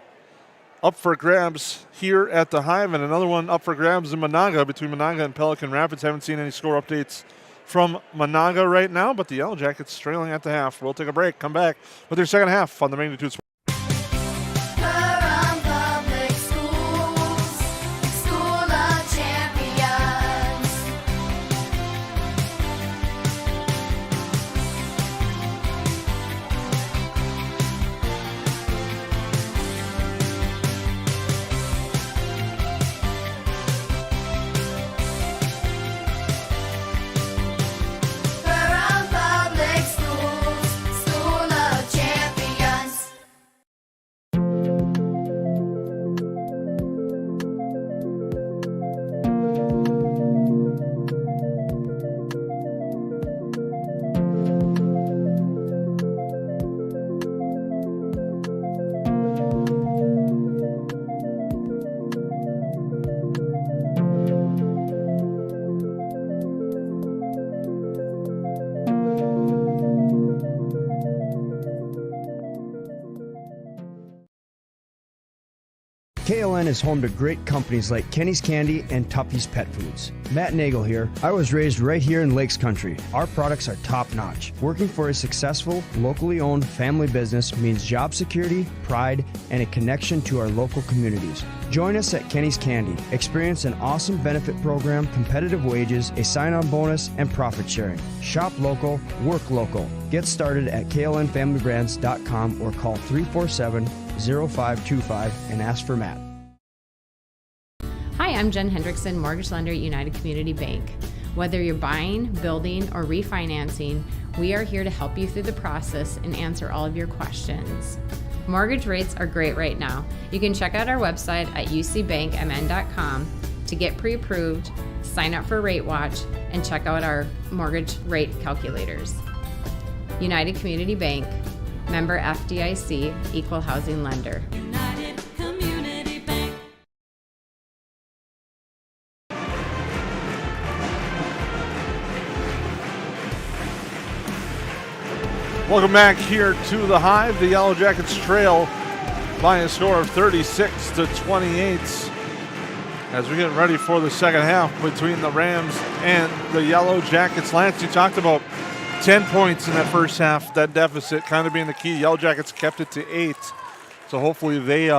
up for grabs here at the Hive, and another one up for grabs in Monaga between Monaga and Pelican Rapids. Haven't seen any score updates from Monaga right now, but the Yellowjackets trailing at the half. We'll take a break, come back with their second half on the Magnitude Sports. KLN is home to great companies like Kenny's Candy and Tuffy's Pet Foods. Matt Nagel here. I was raised right here in Lakes Country. Our products are top-notch. Working for a successful, locally owned family business means job security, pride, and a connection to our local communities. Join us at Kenny's Candy. Experience an awesome benefit program, competitive wages, a sign-on bonus, and profit sharing. Shop local, work local. Get started at klnfamilybrands.com or call 347-0525 and ask for Matt. Hi, I'm Jen Hendrickson, mortgage lender at United Community Bank. Whether you're buying, building, or refinancing, we are here to help you through the process and answer all of your questions. Mortgage rates are great right now. You can check out our website at ucbankmn.com to get pre-approved, sign up for Rate Watch, and check out our mortgage rate calculators. United Community Bank, member FDIC, equal housing lender. United Community Bank. Welcome back here to the Hive. The Yellowjackets trail by a score of 36-28 as we get ready for the second half between the Rams and the Yellowjackets. Lance, you talked about 10 points in that first half, that deficit kind of being the key. Yellowjackets kept it to 8, so hopefully they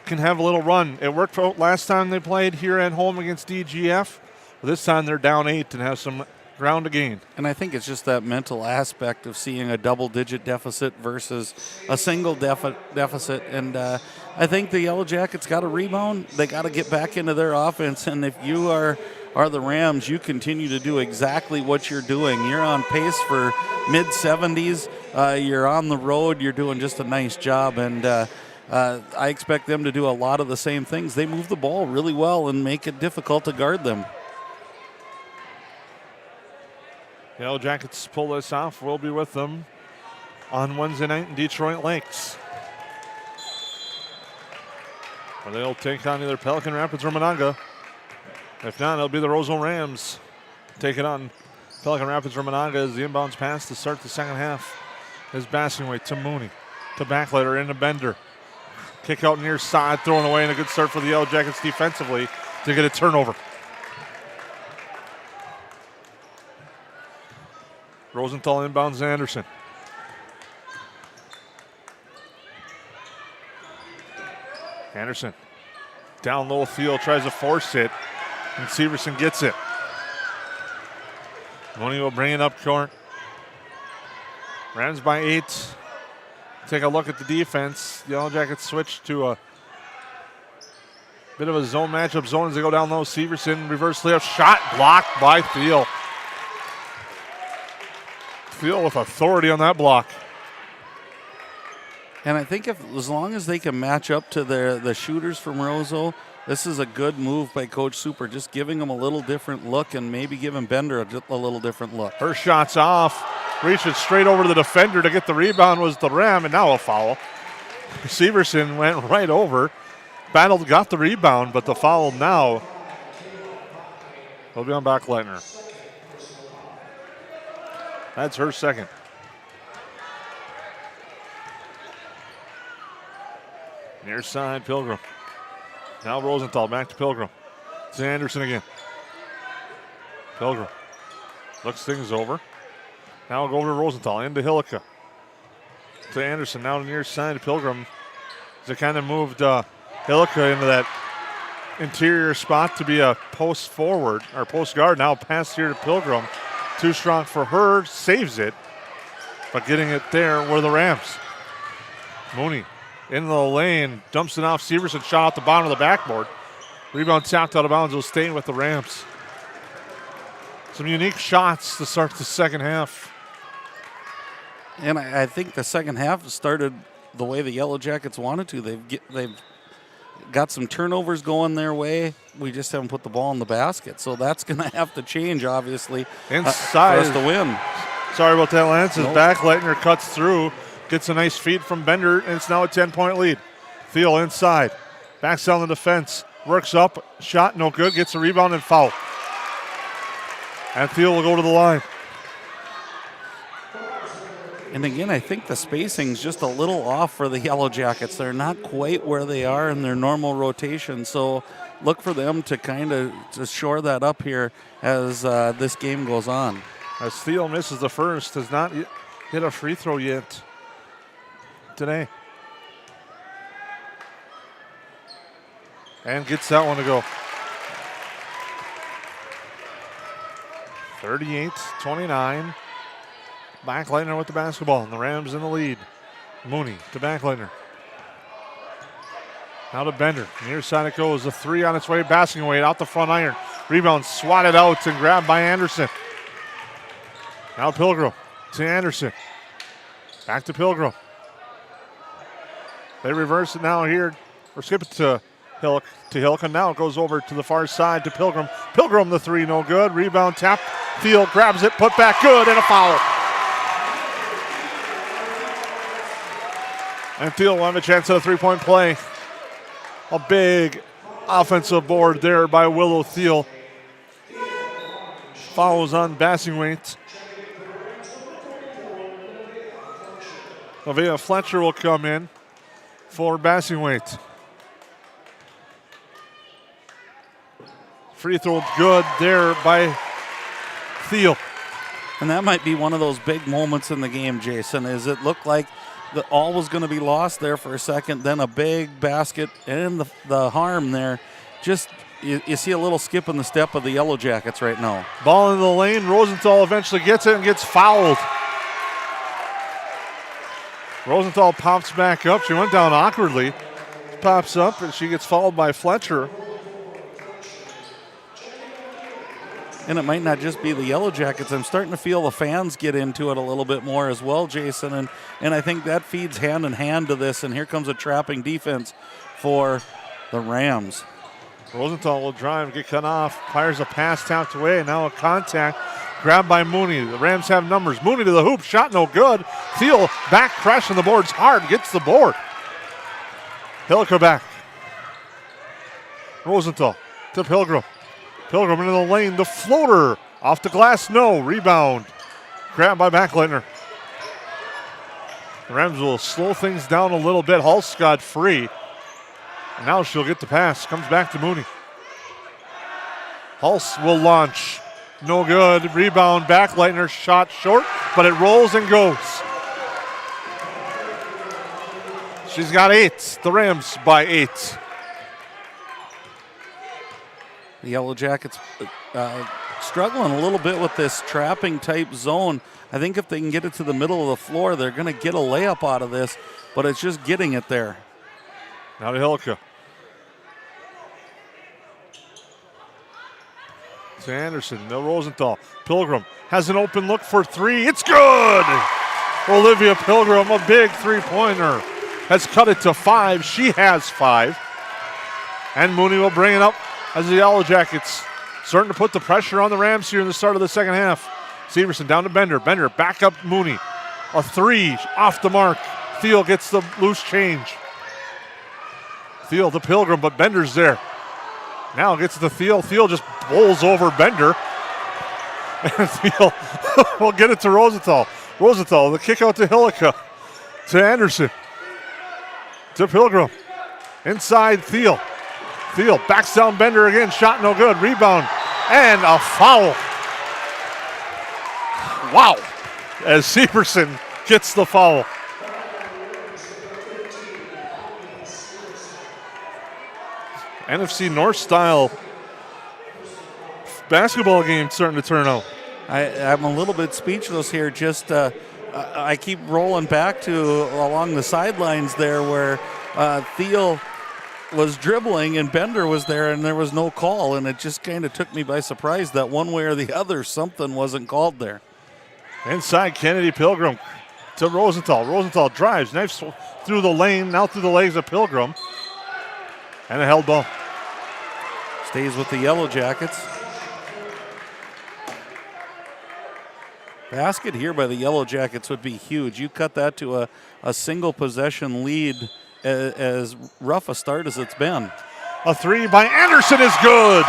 can have a little run. It worked out last time they played here at home against DGF. This time they're down 8 and have some ground to gain. And I think it's just that mental aspect of seeing a double-digit deficit versus a single deficit. And I think the Yellowjackets got to rebound. They got to get back into their offense. And if you are the Rams, you continue to do exactly what you're doing. You're on pace for mid-70s. You're on the road. You're doing just a nice job. And I expect them to do a lot of the same things. They move the ball really well and make it difficult to guard them. Yellowjackets pull this off. We'll be with them on Wednesday night in Detroit Lakes, where they'll take on either Pelican Rapids or Monongah. If not, it'll be the Roseau Rams taking on Pelican Rapids or Monongah as the inbounds pass to start the second half is Bassingway to Mooney to Backlighter into Bender. Kick out near side, thrown away, and a good start for the Yellowjackets defensively to get a turnover. Rosenthal inbounds Anderson. Anderson down low field, tries to force it, and Severson gets it. Mooney will bring it up court. Rams by 8. Take a look at the defense. The Yellowjackets switch to a bit of a zone matchup zone as they go down low. Severson reverse layup shot blocked by Thiel. Thiel with authority on that block. And I think as long as they can match up to the shooters from Roseau, this is a good move by Coach Super, just giving them a little different look and maybe giving Bender a little different look. Her shot's off. Reached it straight over to the defender to get the rebound was the Ram, and now a foul. Severson went right over. Battled, got the rebound, but the foul now will be on Backleitner. That's her second. Near side, Pilgrim. Now Rosenthal back to Pilgrim. It's Anderson again. Pilgrim looks things over. Now we'll go over to Rosenthal, into Hillica. To Anderson, now to near side, Pilgrim. They kind of moved Hillica into that interior spot to be a post forward, or post guard. Now pass here to Pilgrim. Too strong for her, saves it, but getting it there were the Rams. Mooney in the lane, dumps it off. Severson shot out the bottom of the backboard. Rebound tapped out of bounds, will stay with the Rams. Some unique shots to start the second half. And I think the second half started the way the Yellowjackets wanted to. They've got some turnovers going their way. We just haven't put the ball in the basket. So that's going to have to change, obviously, inside for us to win. Sorry about that, Lance. His Backleitner cuts through, gets a nice feed from Bender, and it's now a 10-point lead. Thiel inside, backs down the defense, works up, shot no good, gets a rebound and foul. And Thiel will go to the line. And again, I think the spacing's just a little off for the Yellowjackets. They're not quite where they are in their normal rotation. So look for them to kind of to shore that up here as this game goes on. As Thiel misses the first, has not hit a free throw yet today. And gets that one to go. 38-29. Backlightner with the basketball, and the Rams in the lead. Mooney to Backlightner. Now to Bender. Near side it goes. A three on its way. Basingway out the front iron. Rebound swatted out and grabbed by Anderson. Now Pilgrim to Anderson. Back to Pilgrim. They reverse it now here. Or skip it to Hilka. Now it goes over to the far side to Pilgrim. Pilgrim the three, no good. Rebound tap. Thiel grabs it, put back, good, and a foul. And Thiel will have a chance at a three-point play. A big offensive board there by Willow Thiel. Follows on Basingwaite. Olivia Fletcher will come in for Basingwaite. Free throw good there by Thiel. And that might be one of those big moments in the game, Jason, is it looked like all was going to be lost there for a second, then a big basket and the harm there. Just, you see a little skip in the step of the Yellowjackets right now. Ball into the lane. Rosenthal eventually gets it and gets fouled. Rosenthal pops back up. She went down awkwardly. Pops up and she gets fouled by Fletcher. And it might not just be the Yellowjackets. I'm starting to feel the fans get into it a little bit more as well, Jason. And I think that feeds hand in hand to this. And here comes a trapping defense for the Rams. Rosenthal will drive, get cut off. Fires a pass tapped away. Now a contact. Grabbed by Mooney. The Rams have numbers. Mooney to the hoop. Shot no good. Thiel back crashing the boards hard. Gets the board. Hilka back. Rosenthal to Pilgrim. Pilgrim into the lane. The floater. Off the glass. No. Rebound. Grabbed by Backlightner. The Rams will slow things down a little bit. Hulse got free. And now she'll get the pass. Comes back to Mooney. Hulse will launch. No good. Rebound. Backlightner shot short, but it rolls and goes. She's got 8. The Rams by 8. The Yellowjackets struggling a little bit with this trapping type zone. I think if they can get it to the middle of the floor, they're going to get a layup out of this, but it's just getting it there. Now to Hilka. To Anderson, no Rosenthal. Pilgrim has an open look for three. It's good! Olivia Pilgrim, a big three-pointer, has cut it to 5. She has 5. And Mooney will bring it up as the Yellowjackets starting to put the pressure on the Rams here in the start of the second half. Severson down to Bender. Bender back up Mooney. A 3 off the mark. Thiel gets the loose change. Thiel to Pilgrim, but Bender's there. Now gets to Thiel. Thiel just bowls over Bender. And Thiel will get it to Rosenthal. Rosenthal, the kick out to Hillica. To Anderson. To Pilgrim. Inside Thiel. Thiel backs down Bender again. Shot no good. Rebound. And a foul. Wow. As Severson gets the foul. NFC North style basketball game starting to turn out. I'm a little bit speechless here. Just I keep rolling back to along the sidelines there where Thiel was dribbling and Bender was there and there was no call, and it just kind of took me by surprise that one way or the other something wasn't called there. Inside Kennedy Pilgrim to Rosenthal. Rosenthal drives, knifes through the lane, now through the legs of Pilgrim. And a held ball. Stays with the Yellowjackets. Basket here by the Yellowjackets would be huge. You cut that to a single possession lead, as rough a start as it's been. A 3 by Anderson is good.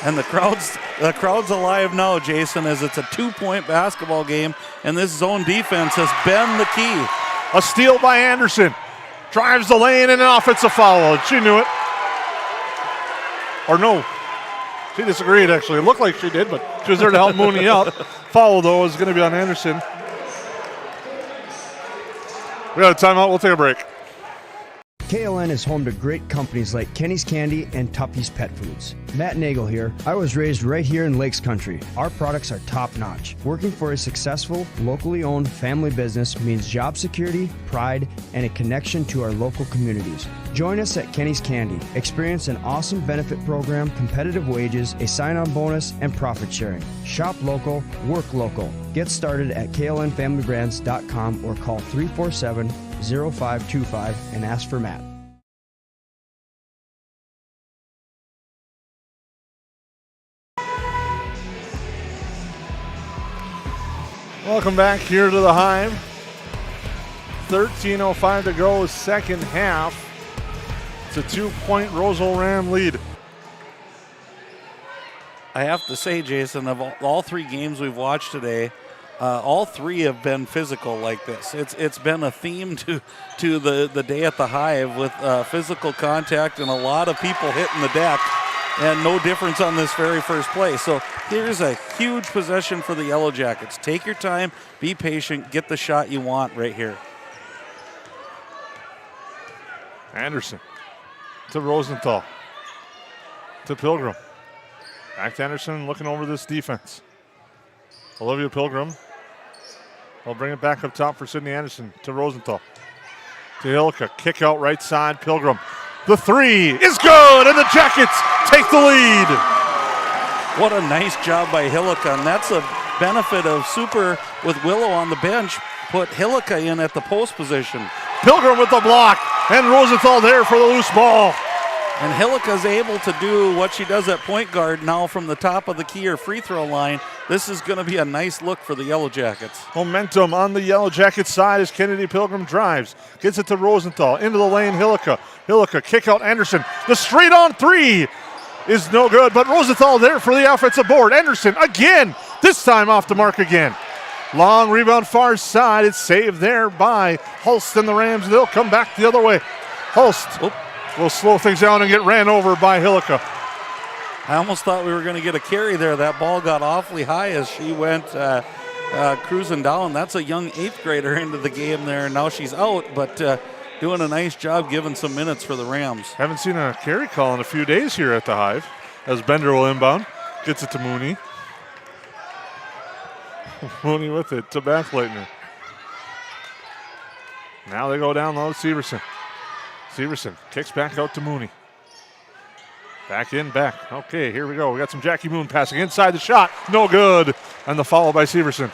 And the crowd's alive now, Jason, as it's a 2-point basketball game, and this zone defense has been the key. A steal by Anderson. Drives the lane and an offensive foul. She knew it. Or no. She disagreed, actually. It looked like she did, but she was there to help Mooney out. Foul, though, is going to be on Anderson. We got a timeout. We'll take a break. KLN is home to great companies like Kenny's Candy and Tuppy's Pet Foods. Matt Nagel here. I was raised right here in Lakes Country. Our products are top-notch. Working for a successful, locally owned family business means job security, pride, and a connection to our local communities. Join us at Kenny's Candy. Experience an awesome benefit program, competitive wages, a sign-on bonus, and profit sharing. Shop local, work local. Get started at klnfamilybrands.com or call 347-0525 and ask for Matt. Welcome back here to the Hive. 13:05 to go, second half. It's a 2-point Roseau Ram lead. I have to say, Jason, of all 3 games we've watched today, all 3 have been physical like this. It's been a theme to the day at the Hive with physical contact and a lot of people hitting the deck, and no difference on this very first play. So here's a huge possession for the Yellowjackets. Take your time, be patient, get the shot you want right here. Anderson to Rosenthal to Pilgrim. Back to Anderson, looking over this defense. Olivia Pilgrim will bring it back up top for Sydney Anderson to Rosenthal. To Hilka, kick out right side, Pilgrim. The 3 is good, and the Jackets take the lead. What a nice job by Hilka, and that's a benefit of Super with Willow on the bench. Put Hilka in at the post position. Pilgrim with the block, and Rosenthal there for the loose ball. And Hillica's able to do what she does at point guard now from the top of the key or free throw line. This is going to be a nice look for the Yellowjackets. Momentum on the Yellowjackets side as Kennedy Pilgrim drives. Gets it to Rosenthal. Into the lane, Hillica. Hillica, kick out Anderson. The straight on 3 is no good, but Rosenthal there for the offensive board. Anderson again, this time off the mark again. Long rebound far side. It's saved there by Hulst and the Rams. They'll come back the other way. Hulst will slow things down and get ran over by Hillica. I almost thought we were going to get a carry there. That ball got awfully high as she went cruising down. That's a young 8th grader into the game there. Now she's out, but doing a nice job giving some minutes for the Rams. Haven't seen a carry call in a few days here at the Hive as Bender will inbound. Gets it to Mooney. Mooney with it to Bathleitner. Now they go down low to Severson. Severson kicks back out to Mooney. Back in, back. Okay, here we go. We got some Jackie Moon passing inside the shot. No good. And the follow by Severson.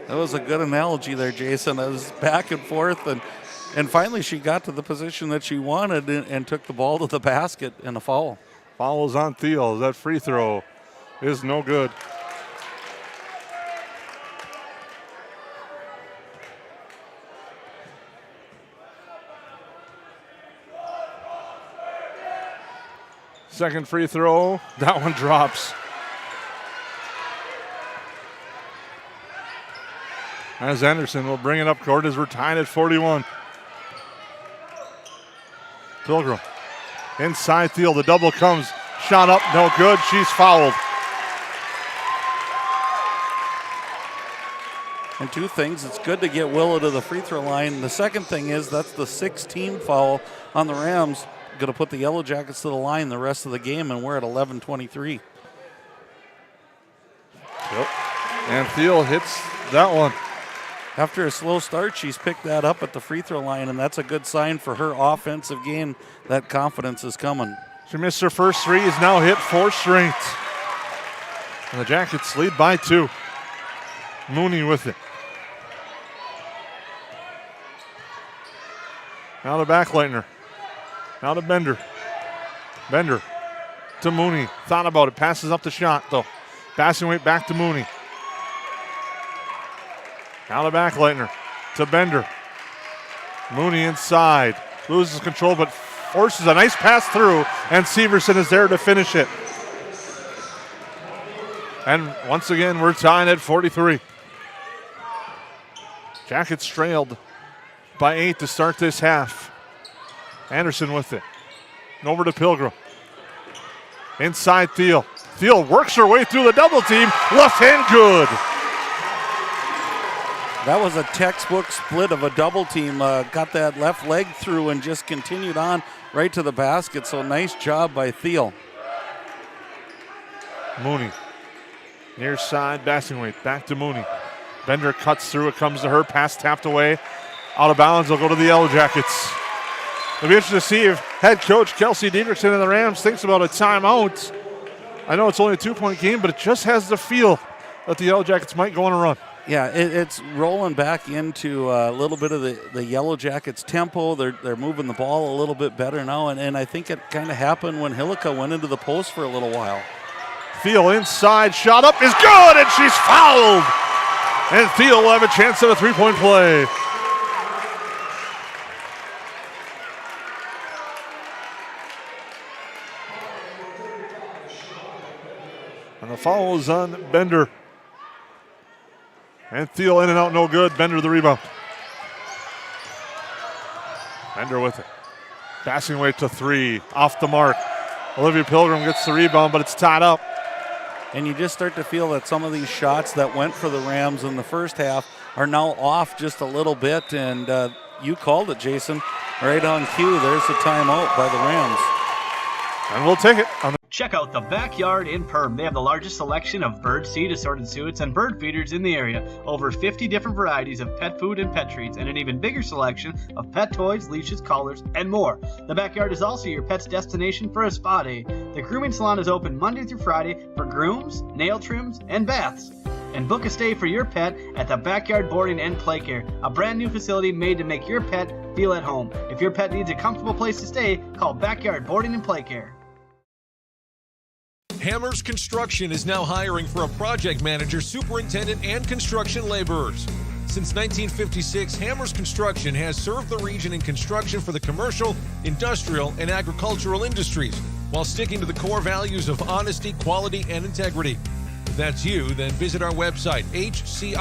That was a good analogy there, Jason. It was back and forth, and finally she got to the position that she wanted and took the ball to the basket and a foul. Foul is on Thiel. That free throw is no good. Second free throw, that one drops. As Anderson will bring it up court as we're tied at 41. Pilgrim inside Thiel, the double comes, shot up, no good, she's fouled. And 2 things, it's good to get Willow to the free throw line. The second thing is that's the 6th team foul on the Rams. Going to put the Yellowjackets to the line the rest of the game, and we're at 11:23. Yep. And Thiel hits that one. After a slow start, she's picked that up at the free throw line, and that's a good sign for her offensive game. That confidence is coming. She missed her first 3, is now hit 4 straight. And the Jackets lead by 2. Mooney with it. Now to Backleitner. Now to Bender. Bender to Mooney. Thought about it. Passes up the shot, though. Passing weight back to Mooney. Now to Backleitner. To Bender. Mooney inside. loses control but forces a nice pass through, and Severson is there to finish it. And once again, we're tying at 43. Jackets trailed by 8 to start this half. Anderson with it. And over to Pilgrim. Inside Thiel. Thiel works her way through the double team. Left hand good. That was a textbook split of a double team. Got that left leg through and just continued on right to the basket. So nice job by Thiel. Mooney. Near side, Bassingthwaighte. Back to Mooney. Bender cuts through. It comes to her. Pass tapped away. Out of bounds. They'll go to the Yellowjackets. It'll be interesting to see if head coach Kelsey Dietrichson and the Rams thinks about a timeout. I know it's only a 2-point game, but it just has the feel that the Yellowjackets might go on a run. Yeah, it's rolling back into a little bit of the Yellow Jackets tempo. They're moving the ball a little bit better now, and I think it kind of happened when Hillica went into the post for a little while. Thiel inside, shot up is good, and she's fouled. And Thiel will have a chance at a 3-point play. And the foul is on Bender. And Thiel in and out, no good. Bender the rebound. Bender with it. Bassingthwaighte to 3, off the mark. Olivia Pilgrim gets the rebound, but it's tied up. And you just start to feel that some of these shots that went for the Rams in the first half are now off just a little bit. And you called it, Jason, right on cue. There's a timeout by the Rams. And we'll take it. Check out the Backyard in Perham. They have the largest selection of bird seed, assorted suets, and bird feeders in the area. Over 50 different varieties of pet food and pet treats, and an even bigger selection of pet toys, leashes, collars, and more. The Backyard is also your pet's destination for a spa day. The grooming salon is open Monday through Friday for grooms, nail trims, and baths. And book a stay for your pet at the Backyard Boarding and Play Care, a brand new facility made to make your pet feel at home. If your pet needs a comfortable place to stay, call Backyard Boarding and Play Care. Hammers Construction is now hiring for a project manager, superintendent, and construction laborers. Since 1956, Hammers Construction has served the region in construction for the commercial, industrial, and agricultural industries, while sticking to the core values of honesty, quality, and integrity. If that's you, then visit our website, hci-mn.com.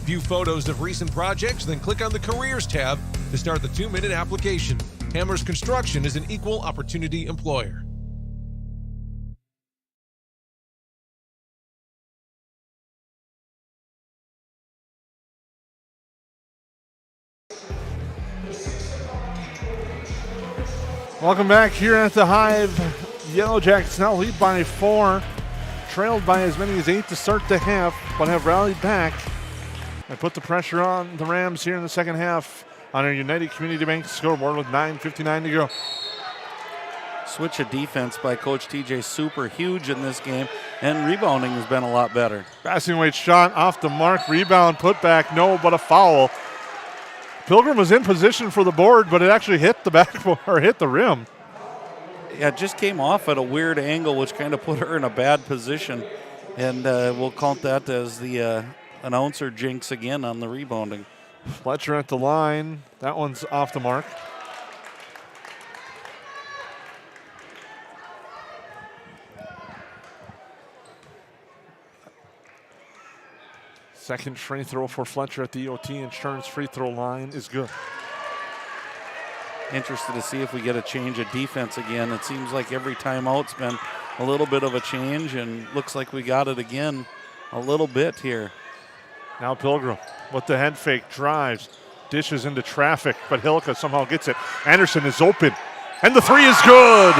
View photos of recent projects, then click on the Careers tab to start the 2-minute application. Hammers Construction is an equal opportunity employer. Welcome back here at the Hive. Yellowjackets now lead by 4, trailed by as many as 8 to start the half, but have rallied back and put the pressure on the Rams here in the second half on our United Community Bank scoreboard with 9:59 to go. Switch of defense by Coach TJ, super huge in this game, and rebounding has been a lot better. Bassingthwaighte shot off the mark, rebound, put back, no, but a foul. Pilgrim was in position for the board, but it actually hit the backboard, or hit the rim. Yeah, it just came off at a weird angle, which kind of put her in a bad position. And we'll count that as the announcer jinx again on the rebounding. Fletcher at the line. That one's off the mark. Second free throw for Fletcher at the EOT Insurance free throw line is good. Interested to see if we get a change of defense again. It seems like every timeout's been a little bit of a change, and looks like we got it again a little bit here. Now Pilgrim with the head fake, drives, dishes into traffic, but Hillica somehow gets it. Anderson is open, and the 3 is good.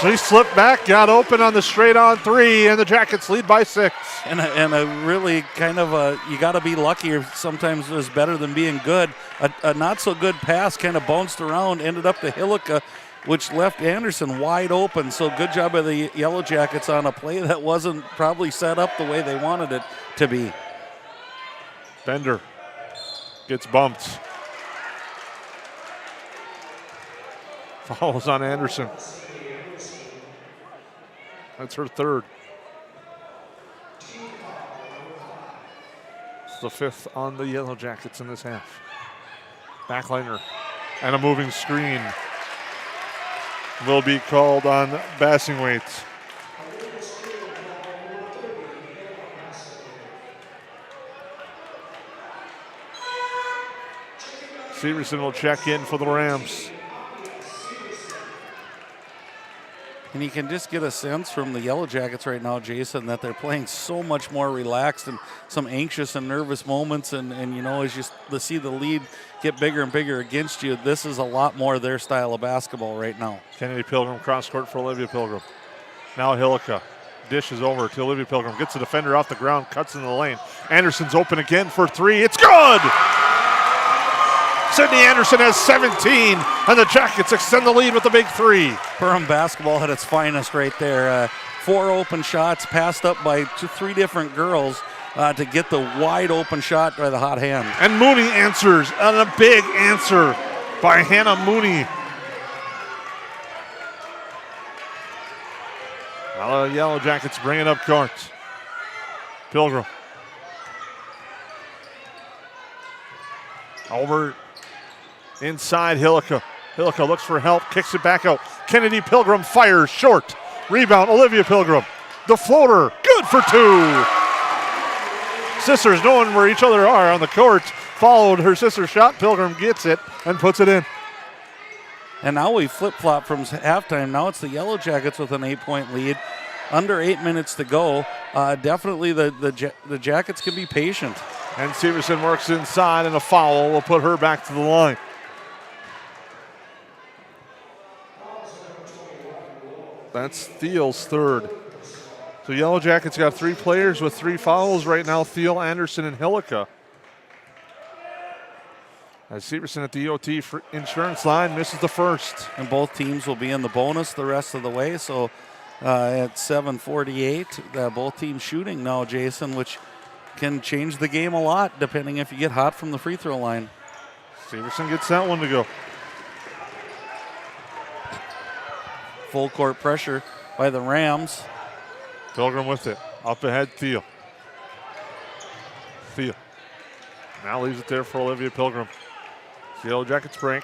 She slipped back, got open on the straight-on 3, and the Jackets lead by 6. And a really kind of you got to be lucky, or sometimes it's better than being good. A not-so-good pass kind of bounced around, ended up to Hillica, which left Anderson wide open. So good job by the Yellowjackets on a play that wasn't probably set up the way they wanted it to be. Bender gets bumped. Fouls on Anderson. That's her third. It's the 5th on the Yellow Jackets in this half. Backliner and a moving screen will be called on Bassingwaite. Severson will check in for the Rams. And you can just get a sense from the Yellow Jackets right now, Jason, that they're playing so much more relaxed and some anxious and nervous moments. And you know, as you see the lead get bigger and bigger against you, this is a lot more their style of basketball right now. Kennedy Pilgrim cross court for Olivia Pilgrim. Now Hillica dishes over to Olivia Pilgrim. Gets the defender off the ground, cuts into the lane. Anderson's open again for 3. It's good! Sydney Anderson has 17, and the Jackets extend the lead with a big 3. Perham basketball at its finest right there. 4 open shots passed up by 3 different girls to get the wide open shot by the hot hand. And Mooney answers, and a big answer by Hannah Mooney. Now the Yellow Jackets bring it up court. Pilgrim. Over inside Hillica. Hillica looks for help, kicks it back out. Kennedy Pilgrim fires short. Rebound, Olivia Pilgrim. The floater, good for 2. Sisters knowing where each other are on the court. Followed her sister's shot. Pilgrim gets it and puts it in. And now we flip-flop from halftime. Now it's the Yellow Jackets with an 8-point lead. Under 8 minutes to go. Definitely the Jackets can be patient. And Severson works inside, and a foul will put her back to the line. That's Thiel's 3rd. So Yellow Jackets got 3 players with 3 fouls right now, Thiel, Anderson, and Hillica. As Severson at the EOT for insurance line misses the first. And both teams will be in the bonus the rest of the way. So at 7:48, both teams shooting now, Jason, which can change the game a lot depending if you get hot from the free throw line. Severson gets that one to go. Full court pressure by the Rams. Pilgrim with it. Up ahead, Thiel. Thiel. Now leaves it there for Olivia Pilgrim. The Yellow Jackets break.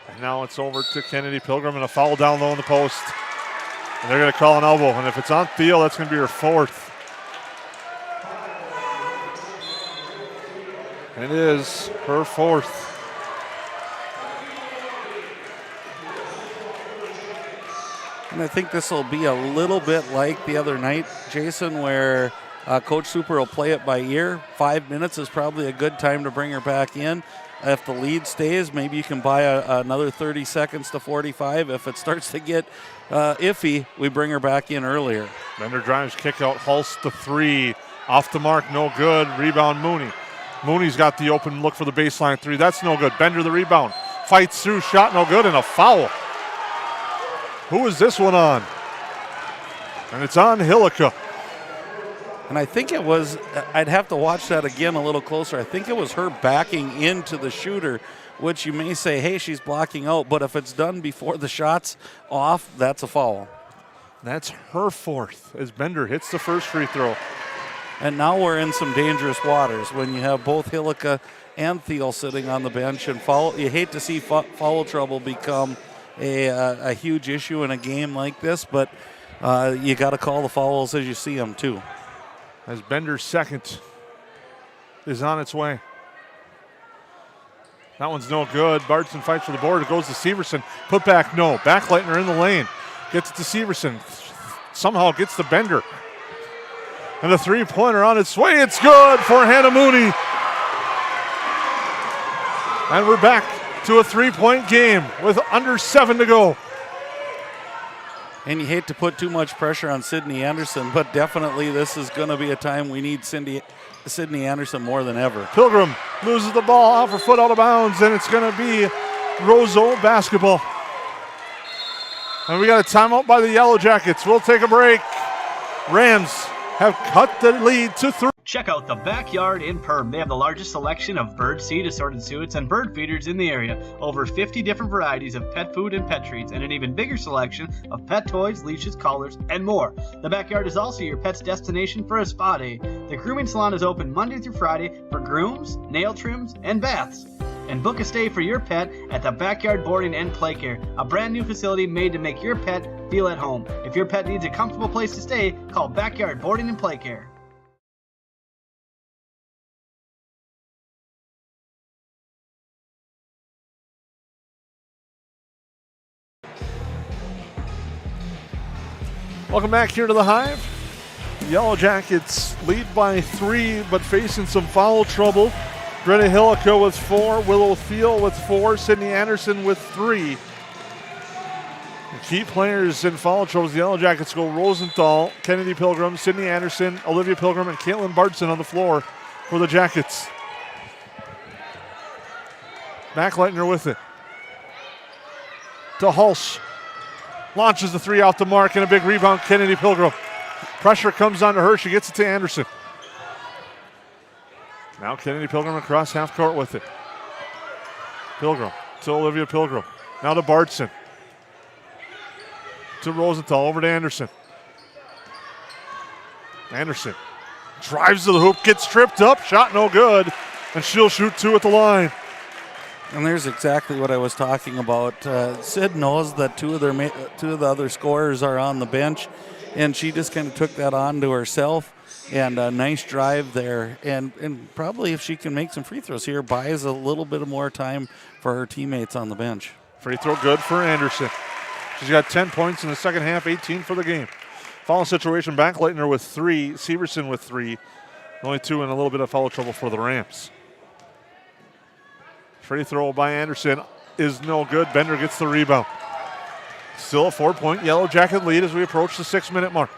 And now it's over to Kennedy Pilgrim, and a foul down low in the post. And they're going to call an elbow. And if it's on Thiel, that's going to be her 4th. It is her 4th. And I think this will be a little bit like the other night, Jason, where Coach Super will play it by ear. 5 minutes is probably a good time to bring her back in. If the lead stays, maybe you can buy another 30 seconds to 45. If it starts to get iffy, we bring her back in earlier. Bender drives, kick out, Hulst the 3. Off the mark, no good. Rebound, Mooney. Mooney's got the open look for the baseline 3. That's no good. Bender the rebound. Fights through, shot no good, and a foul. Who is this one on? And it's on Hillica. And I think it was, I'd have to watch that again a little closer. I think it was her backing into the shooter, which you may say, hey, she's blocking out. But if it's done before the shot's off, that's a foul. That's her 4th as Bender hits the first free throw. And now we're in some dangerous waters when you have both Hillica and Thiel sitting on the bench. And foul, you hate to see foul trouble become a huge issue in a game like this, but you got to call the fouls as you see them too. As Bender's 2nd is on its way. That one's no good. Bardson fights for the board. It goes to Severson. Put back, no. Backlightner in the lane. Gets it to Severson. Somehow gets to Bender. And the 3-pointer on its way. It's good for Hannah Mooney. And we're back to a 3-point game with under 7 to go. And you hate to put too much pressure on Sydney Anderson, but definitely this is going to be a time we need Sydney Anderson more than ever. Pilgrim loses the ball off her foot out of bounds, and it's going to be Roseau basketball. And we got a timeout by the Yellow Jackets. We'll take a break. Rams have cut the lead to 3. Check out the Backyard in Perham. They have the largest selection of bird seed, assorted suets, and bird feeders in the area. Over 50 different varieties of pet food and pet treats, and an even bigger selection of pet toys, leashes, collars, and more. The Backyard is also your pet's destination for a spa day. The grooming salon is open Monday through Friday for grooms, nail trims, and baths. And book a stay for your pet at the Backyard Boarding and Play Care, a brand new facility made to make your pet feel at home. If your pet needs a comfortable place to stay, call Backyard Boarding and Play Care. Welcome back here to the Hive. Yellowjackets lead by 3, but facing some foul trouble. Greta Hillica with 4, Willow Thiel with 4, Sydney Anderson with 3. The key players in foul trouble, the Yellowjackets go Rosenthal, Kennedy Pilgrim, Sydney Anderson, Olivia Pilgrim, and Caitlin Bartson on the floor for the Jackets. Backleitner with it. To Hulse. Launches the 3 off the mark and a big rebound, Kennedy Pilgrim. Pressure comes onto her, she gets it to Anderson. Now Kennedy Pilgrim across half court with it. Pilgrim to Olivia Pilgrim. Now to Bartson. To Rosenthal, over to Anderson. Anderson drives to the hoop, gets tripped up, shot no good, and she'll shoot 2 at the line. And there's exactly what I was talking about. Sid knows that two of the other scorers are on the bench, and she just kind of took that on to herself. And a nice drive there. And probably if she can make some free throws here, buys a little bit more time for her teammates on the bench. Free throw good for Anderson. She's got 10 points in the second half, 18 for the game. Foul situation, Backleitner with 3, Severson with 3. Only 2 and a little bit of foul trouble for the Rams. Free throw by Anderson is no good. Bender gets the rebound. Still a 4-point Yellow Jacket lead as we approach the 6-minute mark.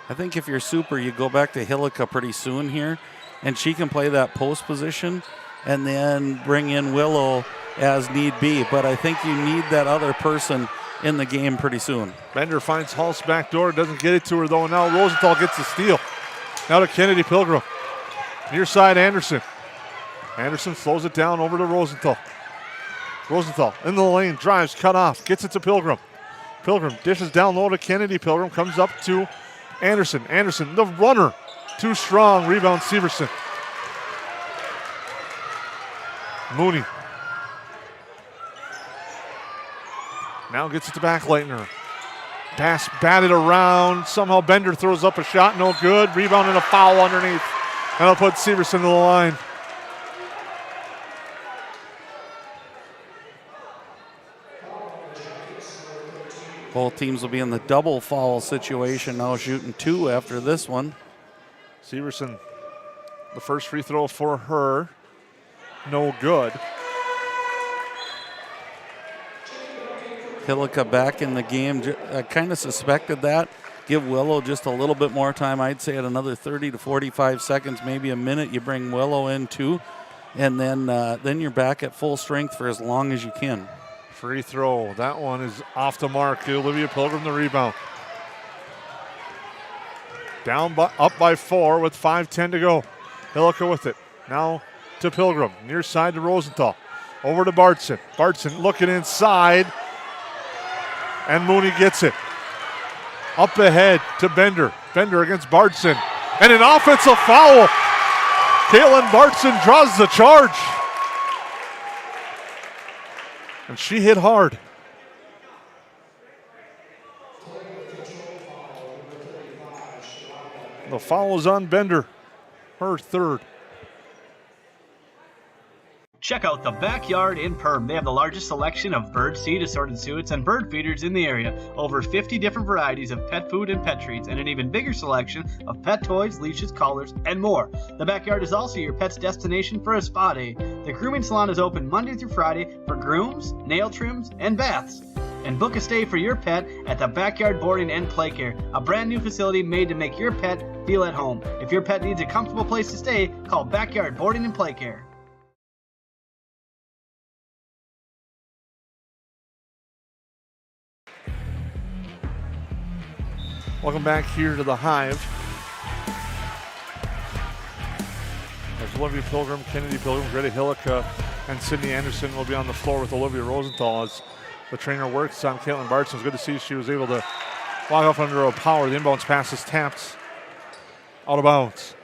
I think if you're super, you go back to Hillica pretty soon here, and she can play that post position and then bring in Willow as need be. But I think you need that other person in the game pretty soon. Bender finds Hulse back door, doesn't get it to her though. Now Rosenthal gets the steal. Now to Kennedy Pilgrim. Near side Anderson. Anderson slows it down over to Rosenthal. Rosenthal in the lane, drives, cut off, gets it to Pilgrim. Pilgrim dishes down low to Kennedy. Pilgrim comes up to Anderson. Anderson, the runner, too strong. Rebound Severson. Mooney. Now gets it to Backleitner. Pass batted around. Somehow Bender throws up a shot, no good. Rebound and a foul underneath. And I'll put Severson to the line. Both teams will be in the double foul situation now, shooting 2 after this one. Severson, the first free throw for her, no good. Hillica back in the game. I kind of suspected that. Give Willow just a little bit more time. I'd say at another 30 to 45 seconds, maybe a minute, you bring Willow in too. And then you're back at full strength for as long as you can. Free throw. That one is off the mark. Olivia Pilgrim the rebound. Up by 4 with 5:10 to go. Hillica with it. Now to Pilgrim. Near side to Rosenthal. Over to Bartson. Bartson looking inside. And Mooney gets it. Up ahead to Bender. Bender against Bartson. And an offensive foul. Caitlin Bartson draws the charge. And she hit hard. The foul is on Bender, her third. Check out the Backyard in Perham. They have the largest selection of bird seed, assorted suets, and bird feeders in the area. Over 50 different varieties of pet food and pet treats, and an even bigger selection of pet toys, leashes, collars, and more. The Backyard is also your pet's destination for a spa day. The grooming salon is open Monday through Friday for grooms, nail trims, and baths. And book a stay for your pet at the Backyard Boarding and Play Care, a brand new facility made to make your pet feel at home. If your pet needs a comfortable place to stay, call Backyard Boarding and Play Care. Welcome back here to the Hive. Olivia Pilgrim, Kennedy Pilgrim, Greta Hillica, and Sydney Anderson will be on the floor with Olivia Rosenthal as the trainer works on Caitlin Bartz. It was good to see she was able to walk off under a power. The inbounds pass is tapped out of bounds.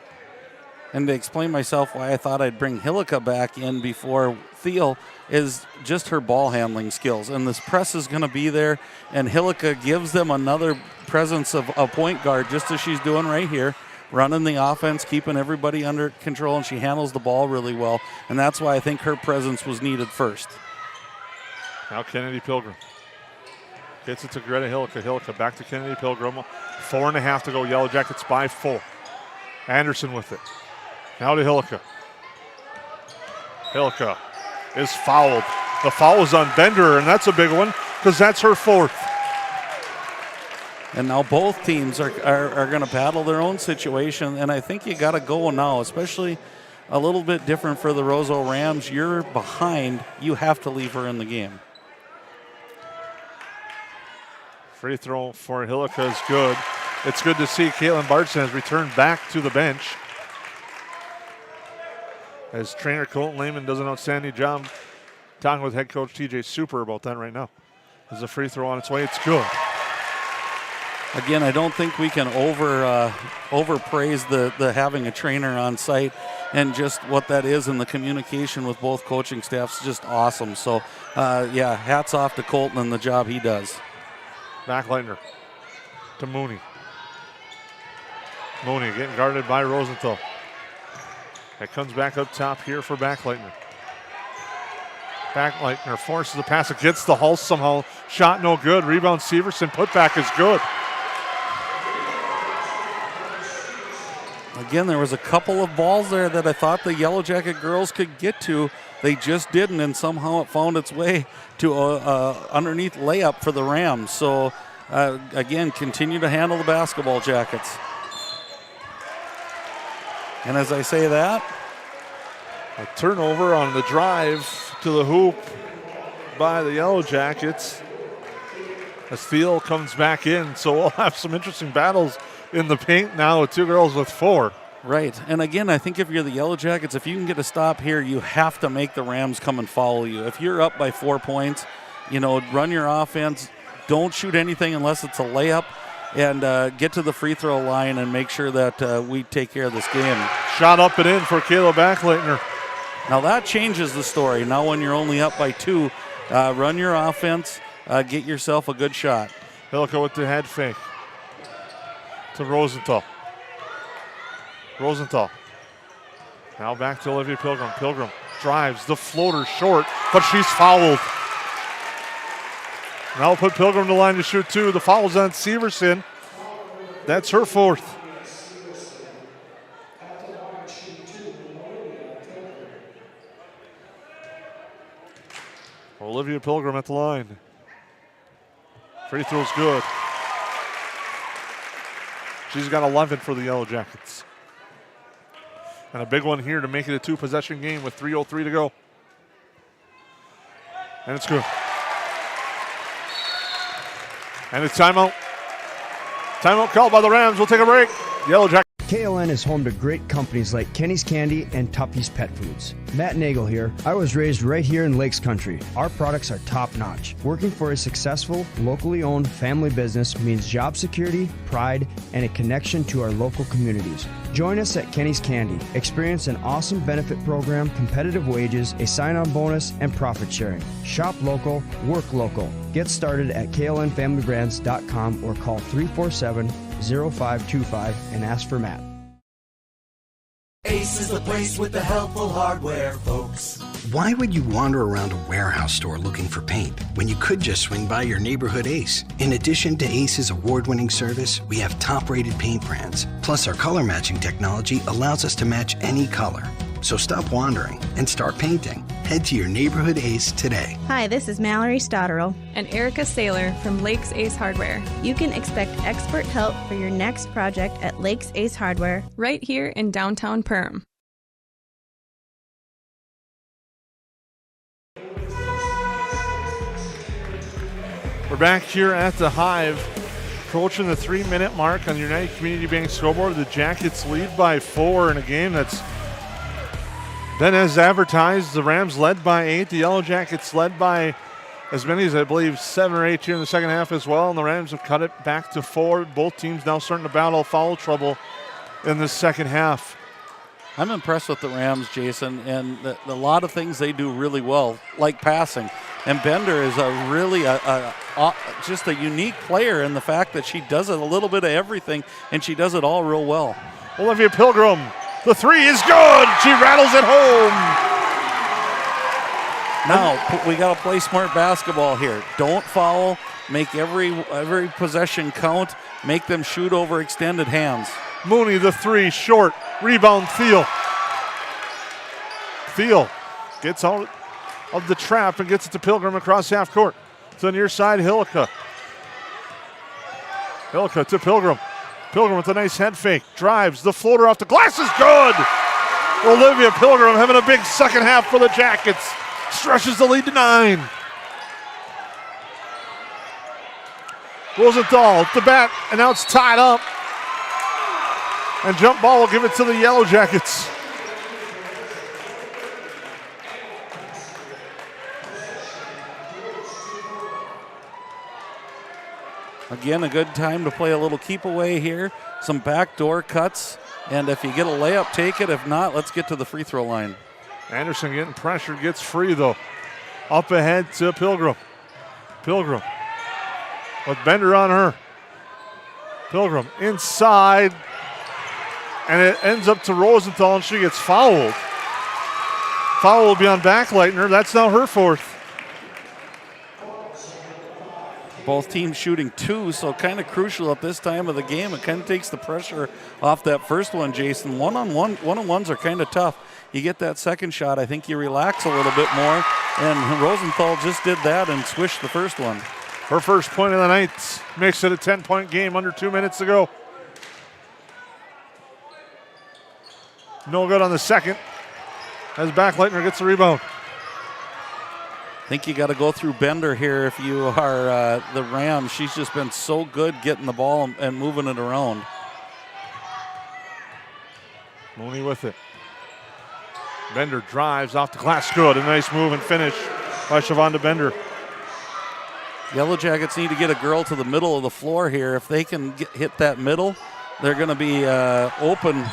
And to explain myself why I thought I'd bring Hillica back in before Thiel is just her ball handling skills. And this press is going to be there, and Hillica gives them another presence of a point guard, just as she's doing right here, running the offense, keeping everybody under control, and she handles the ball really well. And that's why I think her presence was needed first. Now Kennedy Pilgrim gets it to Greta Hillica. Hillica back to Kennedy Pilgrim. 4.5 to go. Yellowjackets by 4. Anderson with it. Now to Hillica. Hillica is fouled. The foul is on Bender, and that's a big one because that's her 4th. And now both teams are going to paddle their own situation, and I think you got to go now, especially a little bit different for the Roseau Rams. You're behind. You have to leave her in the game. Free throw for Hillica is good. It's good to see Caitlin Bartson has returned back to the bench, as trainer Colton Lehman does an outstanding job talking with head coach TJ Super about that right now. There's a free throw on its way. It's good. Again, I don't think we can overpraise the having a trainer on site, and just what that is, and the communication with both coaching staffs, just awesome. So, yeah, hats off to Colton and the job he does. Backleitner to Mooney. Mooney getting guarded by Rosenthal. It comes back up top here for Backleitner. Backleitner forces the pass. It gets the Hulse somehow. Shot no good. Rebound Severson. Putback is good. Again, there was a couple of balls there that I thought the Yellow Jacket girls could get to. They just didn't, and somehow it found its way to underneath layup for the Rams. So, again, continue to handle the basketball Jackets. And as I say that, a turnover on the drive to the hoop by the Yellow Jackets. As Thiel comes back in, so we'll have some interesting battles in the paint now with 2 girls with 4. Right, and again, I think if you're the Yellow Jackets, if you can get a stop here, you have to make the Rams come and follow you. If you're up by 4 points, run your offense. Don't shoot anything unless it's a layup, and get to the free throw line and make sure that we take care of this game. Shot up and in for Kayla Backleitner. Now that changes the story. Now when you're only up by 2, run your offense, get yourself a good shot. Hillica with the head fake to Rosenthal. Rosenthal. Now back to Olivia Pilgrim. Pilgrim drives the floater short, but she's fouled. Now we'll put Pilgrim to the line to shoot 2. The foul's on Severson. That's her 4th. Olivia Pilgrim at the line. Free throw's good. She's got 11 for the Yellow Jackets. And a big one here to make it a 2-possession game with 3:03 to go. And it's good. And it's timeout. Timeout called by the Rams. We'll take a break. Yellow Jackets. KLN is home to great companies like Kenny's Candy and Tuppy's Pet Foods. Matt Nagel here. I was raised right here in Lakes Country. Our products are top-notch. Working for a successful, locally owned family business means job security, pride, and a connection to our local communities. Join us at Kenny's Candy. Experience an awesome benefit program, competitive wages, a sign-on bonus, and profit sharing. Shop local, work local. Get started at klnfamilybrands.com or call 347-0525 and ask for Matt. Ace is the place with the helpful hardware, folks. Why would you wander around a warehouse store looking for paint when you could just swing by your neighborhood Ace? In addition to Ace's award-winning service, we have top-rated paint brands. Plus, our color matching technology allows us to match any color. So stop wandering and start painting. Head to your neighborhood Ace today. Hi, this is Mallory Stotterell and Erica Saylor from Lakes Ace Hardware. You can expect expert help for your next project at Lakes Ace Hardware, right here in downtown Perham. We're back here at the Hive, approaching the 3-minute mark on the United Community Bank scoreboard. The Jackets lead by 4 in a game that's Then as advertised, the Rams led by 8. The Yellowjackets led by as many as I believe 7 or 8 here in the second half as well. And the Rams have cut it back to 4. Both teams now starting to battle foul trouble in the second half. I'm impressed with the Rams, Jason, and a lot of things they do really well, like passing. And Bender is just a unique player in the fact that she does a little bit of everything, and she does it all real well. Olivia Pilgrim, the 3 is good. She rattles it home. Now, we got to play smart basketball here. Don't foul. Make every possession count. Make them shoot over extended hands. Mooney, the 3, short. Rebound, Thiel. Thiel gets out of the trap and gets it to Pilgrim across half court. To the near side, Hillica. Hillica to Pilgrim. Pilgrim with a nice head fake. Drives. The floater off the glass is good. Olivia Pilgrim having a big second half for the Jackets. Stretches the lead to 9. Rosenthal at the bat, and now it's tied up. And jump ball will give it to the Yellowjackets. Again, a good time to play a little keep away here. Some backdoor cuts. And if you get a layup, take it. If not, let's get to the free throw line. Anderson getting pressured, gets free though. Up ahead to Pilgrim. Pilgrim with Bender on her. Pilgrim inside. And it ends up to Rosenthal, and she gets fouled. Foul will be on Backleitner. That's now her 4th. Both teams shooting 2, so kind of crucial at this time of the game. It kind of takes the pressure off that first one, Jason. One-on-ones are kind of tough. You get that second shot, I think you relax a little bit more, and Rosenthal just did that and swished the first one. Her first point of the night makes it a 10-point game under 2 minutes to go. No good on the second as Backleitner gets the rebound. I think you got to go through Bender here if you are the Rams. She's just been so good getting the ball and moving it around. Mooney with it. Bender drives off the glass. Good. A nice move and finish by Shavonda Bender. Yellowjackets need to get a girl to the middle of the floor here. If they can hit that middle, they're going to be open,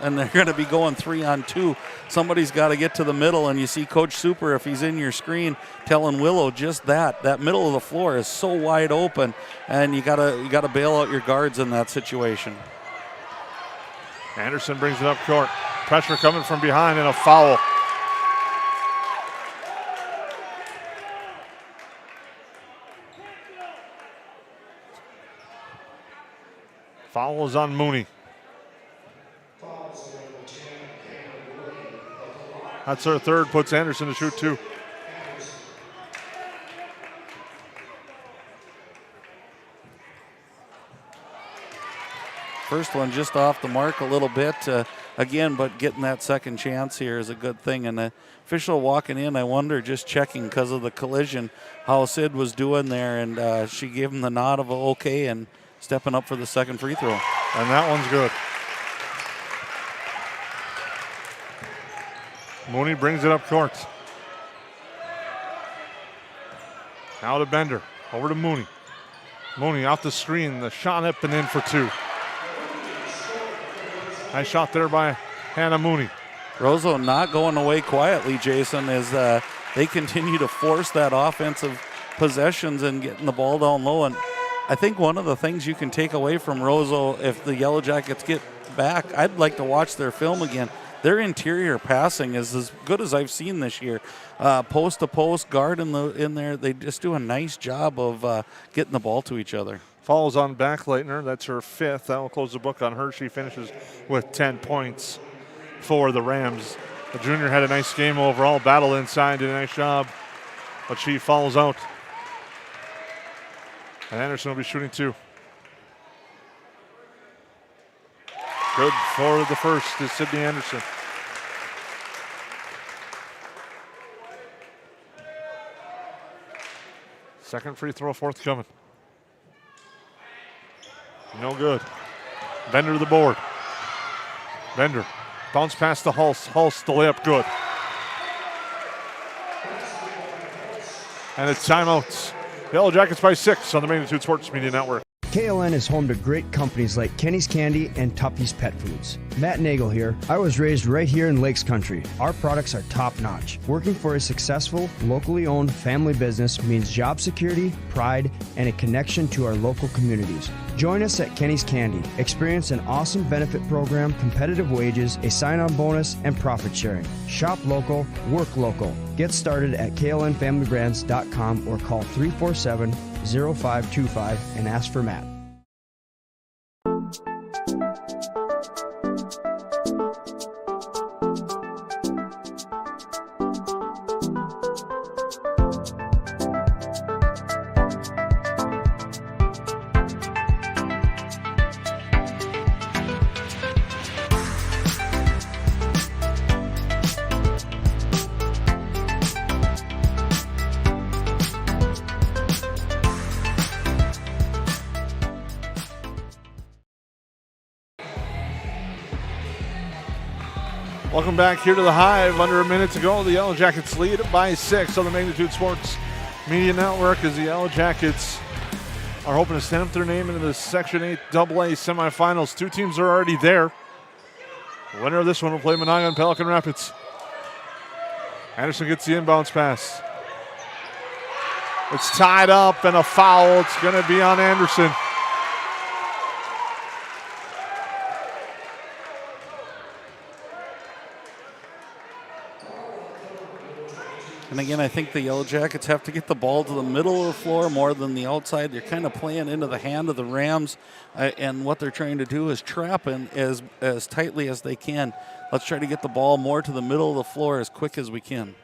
and they're going to be going 3-on-2. Somebody's got to get to the middle, and you see Coach Super, if he's in your screen, telling Willow just that. That middle of the floor is so wide open, and you got to bail out your guards in that situation. Anderson brings it up court. Pressure coming from behind and a foul. Foul is on Mooney. That's her 3rd, puts Anderson to shoot 2. First one just off the mark a little bit. Again, but getting that second chance here is a good thing. And the official walking in, I wonder, just checking because of the collision, how Sid was doing there. And she gave him the nod of okay and stepping up for the second free throw. And that one's good. Mooney brings it up court. Now to Bender. Over to Mooney. Mooney off the screen. The shot up and in for 2. Nice shot there by Hannah Mooney. Roseau not going away quietly, Jason, as they continue to force that offensive possessions and getting the ball down low. And I think one of the things you can take away from Roseau, if the Yellowjackets get back, I'd like to watch their film again. Their interior passing is as good as I've seen this year. Post to post, guard in there. They just do a nice job of getting the ball to each other. Falls on Backleitner. That's her 5th. That will close the book on her. She finishes with 10 points for the Rams. The junior had a nice game overall. Battle inside, did a nice job, but she falls out. And Anderson will be shooting 2. Good for the first is Sydney Anderson. Second free throw forthcoming. No good. Bender to the board. Bender bounce past the Hulse. Hulse the layup good. And it's timeouts. Yellowjackets by 6 on the Magnitude Sports Media Network. KLN is home to great companies like Kenny's Candy and Tuppy's Pet Foods. Matt Nagel here. I was raised right here in Lakes Country. Our products are top-notch. Working for a successful, locally owned family business means job security, pride, and a connection to our local communities. Join us at Kenny's Candy. Experience an awesome benefit program, competitive wages, a sign-on bonus, and profit sharing. Shop local, work local. Get started at klnfamilybrands.com or call 347-0525 and ask for Matt. Welcome back here to the Hive. Under a minute to go. The Yellowjackets lead by 6 on the Magnitude Sports Media Network as the Yellowjackets are hoping to stamp their name into the Section 8 AA semifinals. Two teams are already there. The winner of this one will play Monaga and Pelican Rapids. Anderson gets the inbounds pass. It's tied up and a foul. It's going to be on Anderson. And again, I think the Yellowjackets have to get the ball to the middle of the floor more than the outside. They're kind of playing into the hand of the Rams, and what they're trying to do is trap in as tightly as they can. Let's try to get the ball more to the middle of the floor as quick as we can.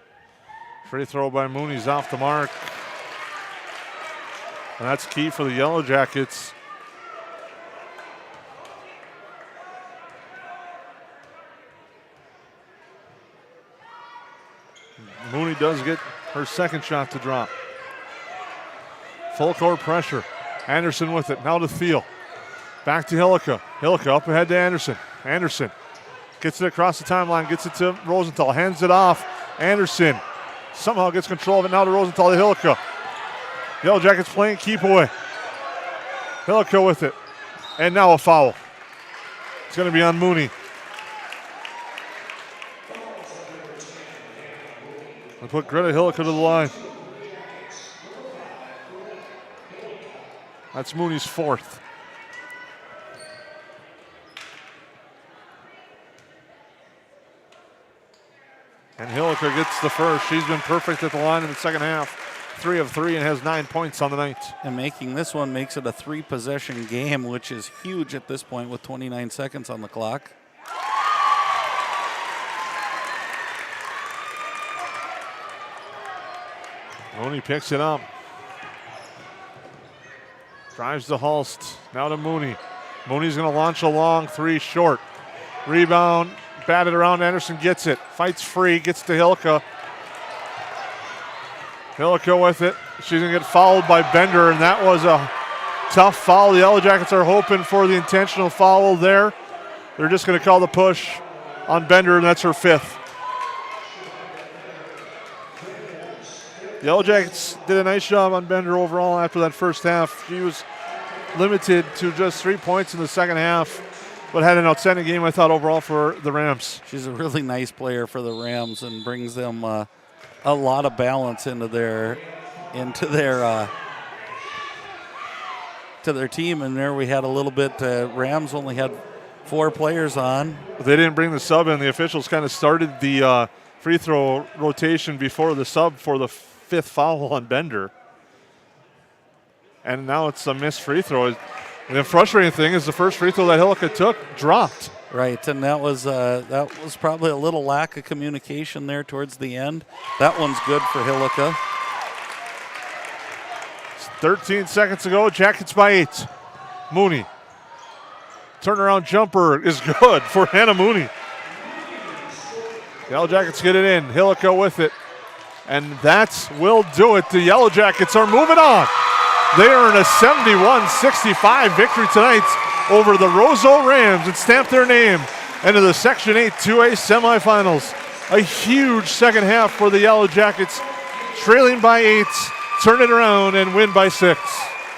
Free throw by Mooney's off the mark. And that's key for the Yellowjackets. Mooney does get her second shot to drop. Full court pressure. Anderson with it. Now to Thiel. Back to Hillica. Hillica up ahead to Anderson. Anderson gets it across the timeline. Gets it to Rosenthal. Hands it off. Anderson somehow gets control of it. Now to Rosenthal to Hillica. Yellowjackets playing keep away. Hillica with it. And now a foul. It's going to be on Mooney. They put Greta Hillica to the line. That's Mooney's fourth. And Hillica gets the first. She's been perfect at the line in the second half. 3 of 3 and has 9 points on the night. And making this one makes it a 3-possession game, which is huge at this point with 29 seconds on the clock. Mooney picks it up. Drives to Hulst. Now to Mooney. Mooney's going to launch a long three short. Rebound. Batted around. Anderson gets it. Fights free. Gets to Hillica. Hillica with it. She's going to get fouled by Bender, and that was a tough foul. The Yellowjackets are hoping for the intentional foul there. They're just going to call the push on Bender, and that's her fifth. The Yellowjackets did a nice job on Bender overall after that first half. She was limited to just 3 points in the second half, but had an outstanding game, I thought, overall for the Rams. She's a really nice player for the Rams and brings them a lot of balance into their team. And there we had a little bit. Rams only had 4 players on. They didn't bring the sub in. The officials kind of started the free throw rotation before the sub for the 5th foul on Bender. And now it's a missed free throw. And the frustrating thing is the first free throw that Hillica took dropped. Right, and that was probably a little lack of communication there towards the end. That one's good for Hillica. 13 seconds to go. Jackets by 8. Mooney. Turnaround jumper is good for Hannah Mooney. The Yellowjackets get it in. Hillica with it. And that will do it. The Yellowjackets are moving on. They earn a 71-65 victory tonight over the Roseau Rams and stamp their name into the Section 8 2A semifinals. A huge second half for the Yellowjackets, trailing by 8 turn it around and win by 6.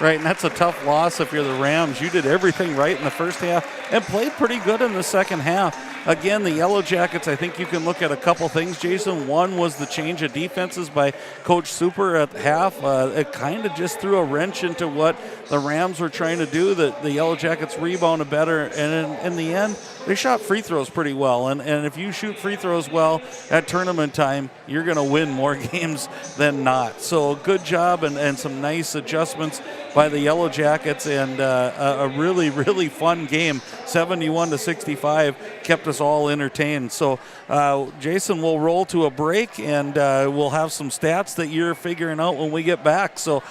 Right, and that's a tough loss if you're the Rams. You did everything right in the first half and played pretty good in the second half. Again, the Yellowjackets, I think you can look at a couple things, Jason. One was the change of defenses by Coach Super at half. It kind of just threw a wrench into what the Rams were trying to do. The Yellowjackets rebounded better, and in the end, they shot free throws pretty well. And if you shoot free throws well at tournament time, you're going to win more games than not. So good job and some nice adjustments by the Yellowjackets, and a really, really fun game. 71-65 kept us all entertained. So, Jason, we'll roll to a break, and we'll have some stats that you're figuring out when we get back. So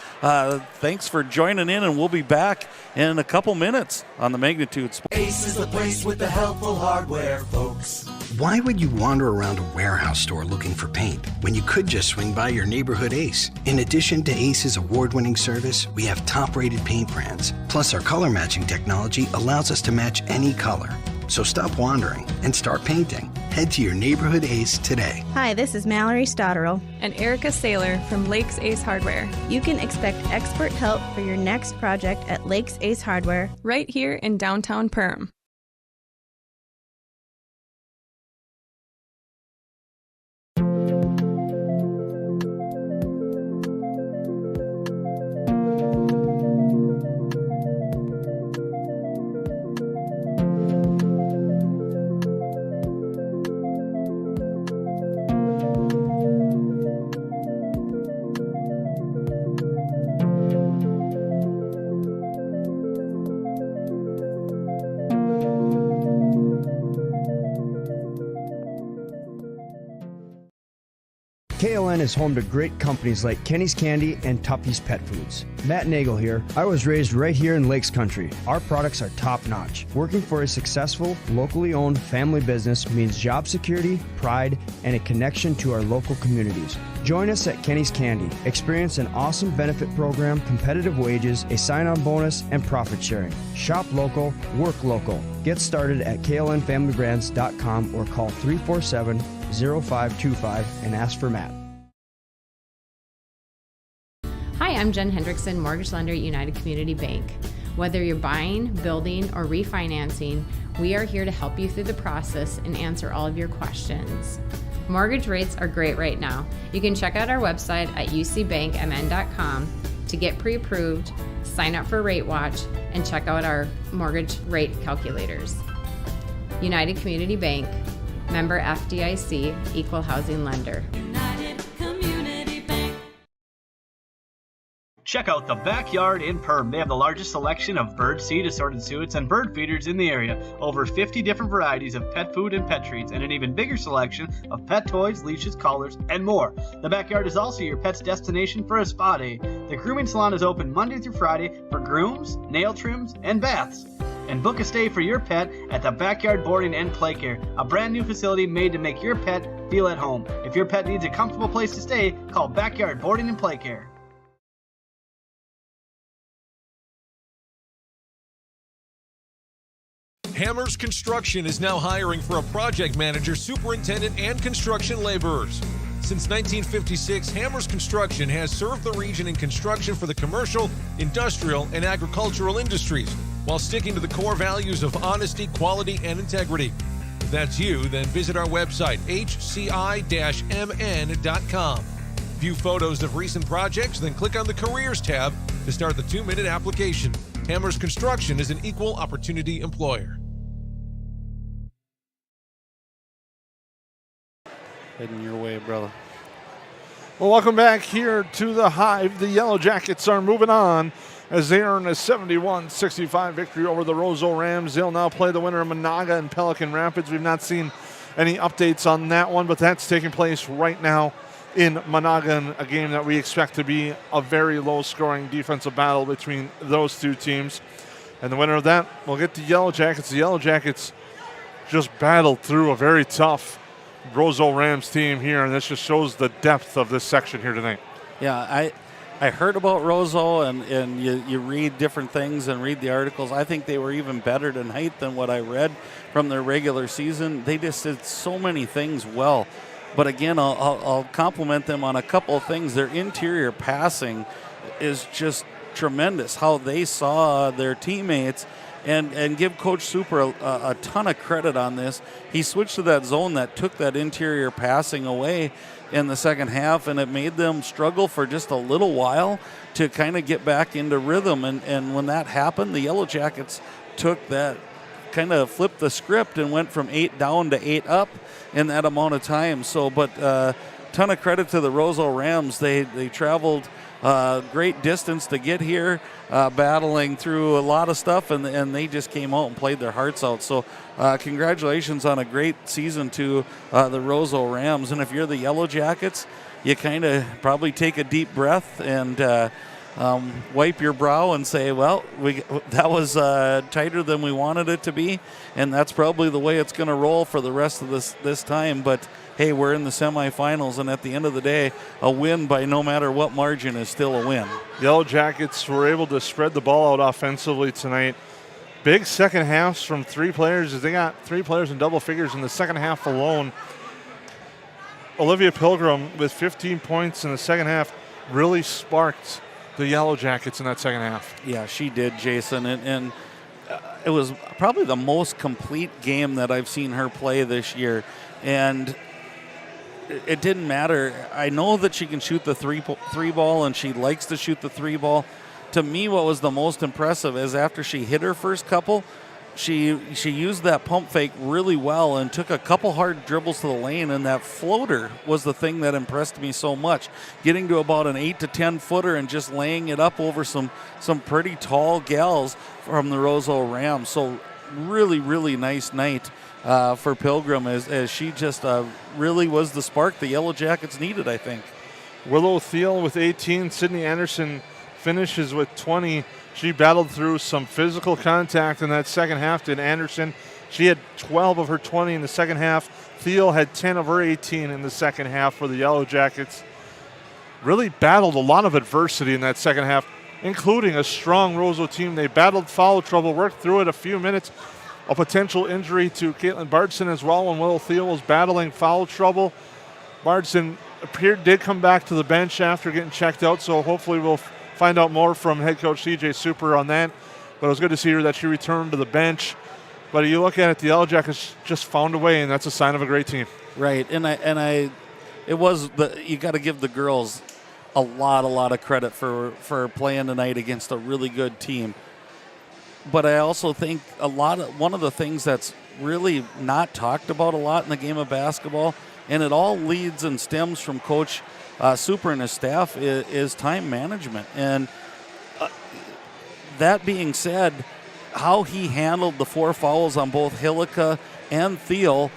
thanks for joining in, and we'll be back in a couple minutes on the Magnitude Sports. Ace is the place with the helpful hardware, folks. Why would you wander around a warehouse store looking for paint when you could just swing by your neighborhood Ace? In addition to Ace's award-winning service, we have top-rated paint brands. Plus, our color matching technology allows us to match any color. So stop wandering and start painting. Head to your neighborhood Ace today. Hi, this is Mallory Stotterell and Erica Saylor from Lakes Ace Hardware. You can expect expert help for your next project at Lakes Ace Hardware, right here in downtown Perham. KLN is home to great companies like Kenny's Candy and Tuffy's Pet Foods. Matt Nagel here. I was raised right here in Lakes Country. Our products are top-notch. Working for a successful, locally owned family business means job security, pride, and a connection to our local communities. Join us at Kenny's Candy. Experience an awesome benefit program, competitive wages, a sign-on bonus, and profit sharing. Shop local, work local. Get started at klnfamilybrands.com or call 347-0525 and ask for Matt. Hi, I'm Jen Hendrickson, mortgage lender at United Community Bank. Whether you're buying, building, or refinancing, we are here to help you through the process and answer all of your questions. Mortgage rates are great right now. You can check out our website at ucbankmn.com to get pre-approved, sign up for Rate Watch, and check out our mortgage rate calculators. United Community Bank, member FDIC, equal housing lender. Check out the Backyard in Perham. They have the largest selection of bird seed, assorted suets, and bird feeders in the area. Over 50 different varieties of pet food and pet treats, and an even bigger selection of pet toys, leashes, collars, and more. The Backyard is also your pet's destination for a spa day. The grooming salon is open Monday through Friday for grooms, nail trims, and baths. And book a stay for your pet at the Backyard Boarding and Play Care, a brand new facility made to make your pet feel at home. If your pet needs a comfortable place to stay, call Backyard Boarding and Play Care. Hammers Construction is now hiring for a project manager, superintendent, and construction laborers. Since 1956, Hammers Construction has served the region in construction for the commercial, industrial, and agricultural industries, while sticking to the core values of honesty, quality, and integrity. If that's you, then visit our website, hci-mn.com. View photos of recent projects, then click on the Careers tab to start the 2-minute application. Hammers Construction is an equal opportunity employer. Heading your way, brother. Well, welcome back here to the Hive. The Yellowjackets are moving on as they earn a 71-65 victory over the Roseau Rams. They'll now play the winner of Monaga and Pelican Rapids. We've not seen any updates on that one, but that's taking place right now in Monaga, a game that we expect to be a very low-scoring defensive battle between those two teams. And the winner of that will get the Yellowjackets. The Yellowjackets just battled through a very tough Roseau Rams team here, and this just shows the depth of this section here tonight. Yeah, I heard about Roseau, and you read different things and read the articles. I think they were even better tonight than what I read from their regular season. They just did so many things well. But again, I'll compliment them on a couple of things. Their interior passing is just tremendous, how they saw their teammates, and give Coach Super a ton of credit on this. He switched to that zone that took that interior passing away in the second half, and it made them struggle for just a little while to kind of get back into rhythm. And when that happened, the Yellow Jackets took that, kind of flipped the script and went from 8 down to 8 up in that amount of time. So, but ton of credit to the Roseau Rams. They traveled great distance to get here, battling through a lot of stuff, and they just came out and played their hearts out. So congratulations on a great season to the Roseau Rams. And if you're the Yellow Jackets, you kind of probably take a deep breath and wipe your brow and say, well, that was tighter than we wanted it to be, and that's probably the way it's going to roll for the rest of this time. But hey, we're in the semifinals, and at the end of the day, a win by no matter what margin is still a win. Yellow Jackets were able to spread the ball out offensively tonight. Big second halves from 3 players, as they got 3 players in double figures in the second half alone. Olivia Pilgrim with 15 points in the second half really sparked the Yellow Jackets in that second half. Yeah, she did, Jason, and it was probably the most complete game that I've seen her play this year, and it didn't matter. I know that she can shoot the three ball, and she likes to shoot the 3 ball. To me, what was the most impressive is after she hit her first couple, she used that pump fake really well and took a couple hard dribbles to the lane, and that floater was the thing that impressed me so much. Getting to about an 8 to 10 footer and just laying it up over some pretty tall gals from the Roseau Rams. So really, really nice night for Pilgrim as she just really was the spark the Yellow Jackets needed, I think. Willow Thiel with 18. Sydney Anderson finishes with 20. She battled through some physical contact in that second half. Did Anderson. She had 12 of her 20 in the second half. Thiel had 10 of her 18 in the second half for the Yellow Jackets. Really battled a lot of adversity in that second half, including a strong Roseau team. They battled foul trouble, worked through it a few minutes. A potential injury to Caitlin Bardson as well when Willow Thiel was battling foul trouble. Bardson did come back to the bench after getting checked out, so hopefully we'll find out more from head coach CJ Super on that. But it was good to see her that she returned to the bench. But you look at it, the Yellow Jackets just found a way, and that's a sign of a great team. Right, you got to give the girls a lot of credit for playing tonight against a really good team. But I also think one of the things that's really not talked about a lot in the game of basketball, and it all leads and stems from Coach Super and his staff, is time management. And that being said, how he handled the 4 fouls on both Hillica and Thiel,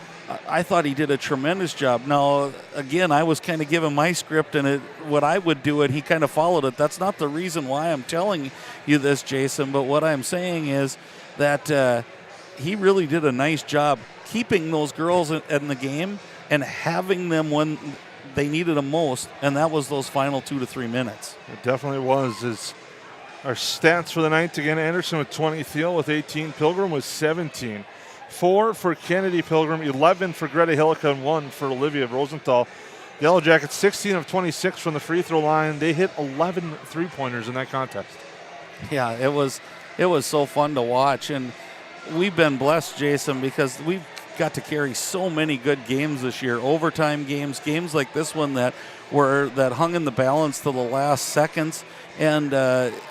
I thought he did a tremendous job. Now, again, I was kind of given my script and what I would do, and he kind of followed it. That's not the reason why I'm telling you this, Jason, but what I'm saying is that he really did a nice job keeping those girls in the game and having them when they needed them most, and that was those final 2 to 3 minutes. It definitely was. Our stats for the night, again, Anderson with 20, Thiel with 18, Pilgrim with 17. 4 for Kennedy Pilgrim, 11 for Greta Hillica, and 1 for Olivia Rosenthal. The Yellow Jackets 16 of 26 from the free throw line. They hit 11 3-pointers in that contest. Yeah, it was so fun to watch, and we've been blessed, Jason, because we've got to carry so many good games this year, overtime games like this one that hung in the balance to the last seconds, and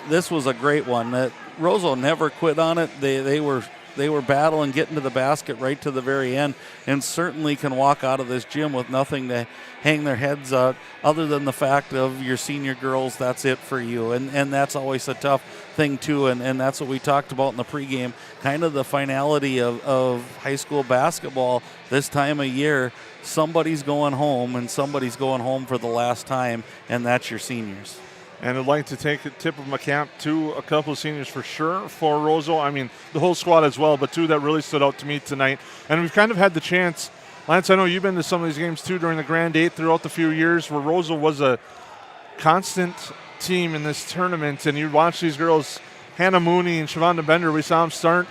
this was a great one. Roseau never quit on it. They were battling, getting to the basket right to the very end, and certainly can walk out of this gym with nothing to hang their heads out other than the fact of your senior girls, that's it for you. And that's always a tough thing, too, and that's what we talked about in the pregame, kind of the finality of high school basketball this time of year. Somebody's going home, and somebody's going home for the last time, and that's your seniors. And I'd like to take a tip of my cap to a couple of seniors for sure for Roseau. I mean, the whole squad as well, but 2 that really stood out to me tonight. And we've kind of had the chance. Lance, I know you've been to some of these games too during the Grand 8 throughout the few years where Roseau was a constant team in this tournament. And you'd watch these girls, Hannah Mooney and Shavonda Bender. We saw them start,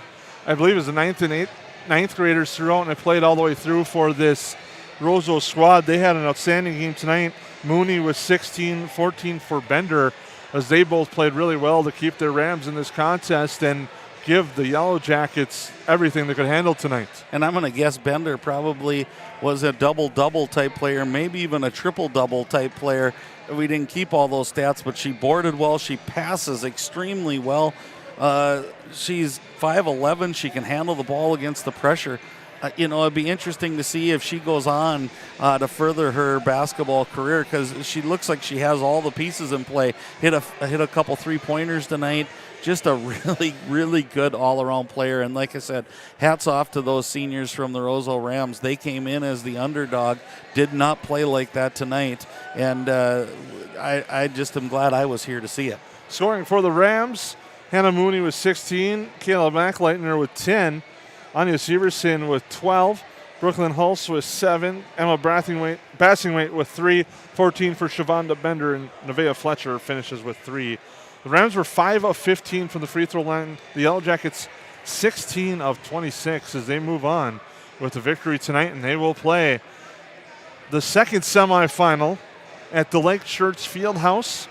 I believe it was the 9th graders throughout, and they played all the way through for this Roseau squad. They had an outstanding game tonight. Mooney was 16, 14 for Bender, as they both played really well to keep their Rams in this contest and give the Yellow Jackets everything they could handle tonight. And I'm going to guess Bender probably was a double-double type player, maybe even a triple-double type player. We didn't keep all those stats, but she boarded well. She passes extremely well. She's 5'11". She can handle the ball against the pressure. It'd be interesting to see if she goes on to further her basketball career, because she looks like she has all the pieces in play. Hit a couple three-pointers tonight. Just a really, really good all-around player. And like I said, hats off to those seniors from the Roseau Rams. They came in as the underdog, did not play like that tonight. And I just am glad I was here to see it. Scoring for the Rams, Hannah Mooney with 16, Kayla McLeitner with 10, Anya Severson with 12, Brooklyn Hulse with 7, Emma Bassingwaite with 3, 14 for Shavonda Bender, and Nevaeh Fletcher finishes with 3. The Rams were 5 of 15 from the free throw line. The Yellow Jackets 16 of 26 as they move on with the victory tonight, and they will play the second semifinal at the Lake Church Fieldhouse.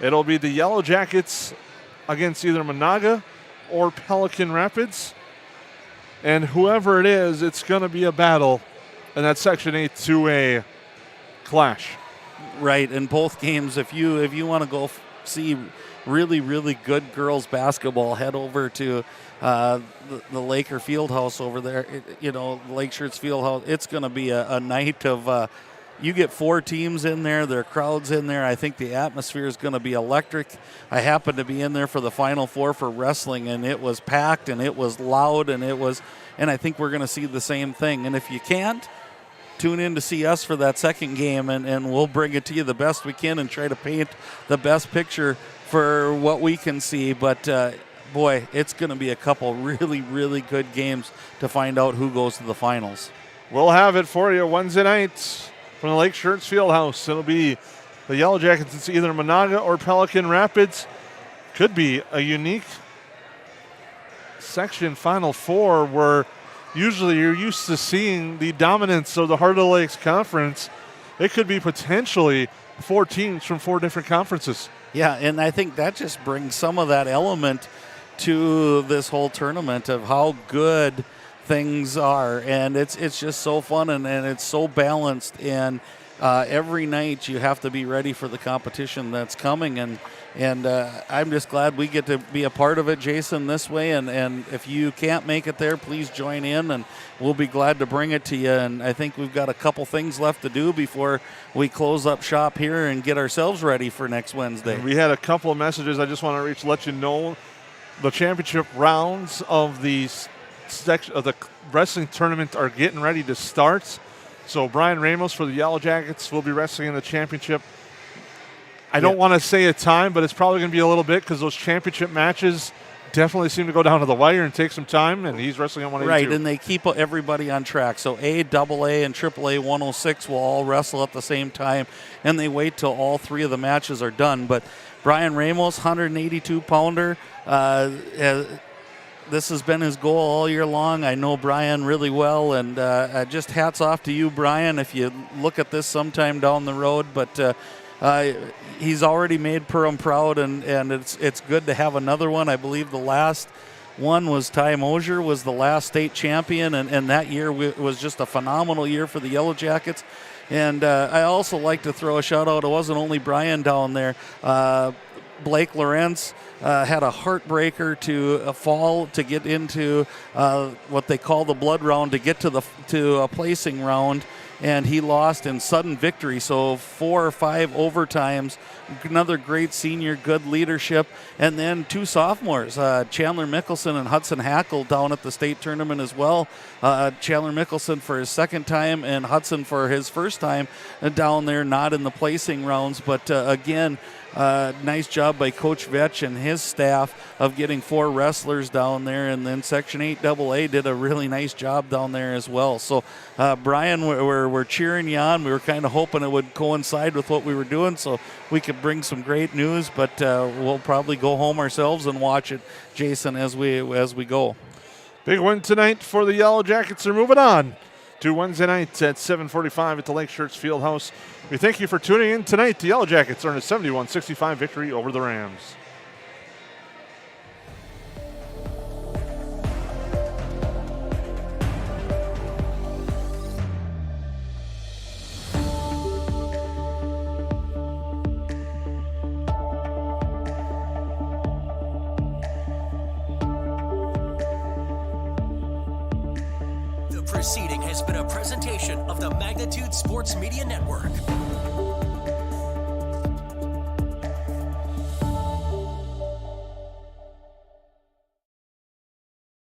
It'll be the Yellow Jackets against either Monaga or Pelican Rapids. And whoever it is, it's going to be a battle in that Section 8 2A clash. Right, in both games, if you want to go see really, really good girls basketball, head over to the Laker Fieldhouse over there. Lake Church Fieldhouse. It's going to be a night of you get 4 teams in there. There are crowds in there. I think the atmosphere is going to be electric. I happened to be in there for the Final Four for wrestling, and it was packed, and it was loud, and I think we're going to see the same thing. And if you can't, tune in to see us for that second game, and we'll bring it to you the best we can and try to paint the best picture for what we can see. But, boy, it's going to be a couple really, really good games to find out who goes to the finals. We'll have it for you Wednesday night from the Lake Church Fieldhouse. It'll be the Yellow Jackets. It's either Monaga or Pelican Rapids. Could be a unique section Final Four where usually you're used to seeing the dominance of the Heart of the Lakes Conference. It could be potentially 4 teams from 4 different conferences. Yeah, and I think that just brings some of that element to this whole tournament of how good things are. And it's just so fun, and it's so balanced. And every night you have to be ready for the competition that's coming. And I'm just glad we get to be a part of it, Jason, this way. And if you can't make it there, please join in, and we'll be glad to bring it to you. And I think we've got a couple things left to do before we close up shop here and get ourselves ready for next Wednesday. We had a couple of messages I just want to let you know. The championship rounds of the wrestling tournament are getting ready to start. So Brian Ramos for the Yellow Jackets will be wrestling in the championship. I don't want to say a time, but it's probably going to be a little bit because those championship matches definitely seem to go down to the wire and take some time, and he's wrestling on 182. Right, and they keep everybody on track. So A, AA, and AAA 106 will all wrestle at the same time, and they wait till all 3 of the matches are done. But Brian Ramos, 182-pounder, this has been his goal all year long. I know Brian really well, and just hats off to you, Brian, if you look at this sometime down the road. But he's already made Perham proud, and it's good to have another one. I believe the last one was Ty Mosier was the last state champion, and that year was just a phenomenal year for the Yellow Jackets. And I also like to throw a shout out. It wasn't only Brian down there. Blake Lawrence had a heartbreaker to fall to get into what they call the blood round to get to a placing round, and he lost in sudden victory. So 4 or 5 overtimes. Another great senior, good leadership. And then 2 sophomores, Chandler Mickelson and Hudson Hackle, down at the state tournament as well. Chandler Mickelson for his second time and Hudson for his first time down there, not in the placing rounds. But again, nice job by Coach Vetch and his staff of getting 4 wrestlers down there. And then Section 8 AA did a really nice job down there as well. So, Brian, we're cheering you on. We were kind of hoping it would coincide with what we were doing so we could bring some great news. But we'll probably go home ourselves and watch it, Jason, as we go. Big win tonight for the Yellow Jackets. They're moving on to Wednesday night at 7:45 at the Lake Shirts Fieldhouse. We thank you for tuning in tonight. The Yellowjackets earn a 71-65 victory over the Rams. The proceeding has been a presentation of the Magnitude Sports Media Network.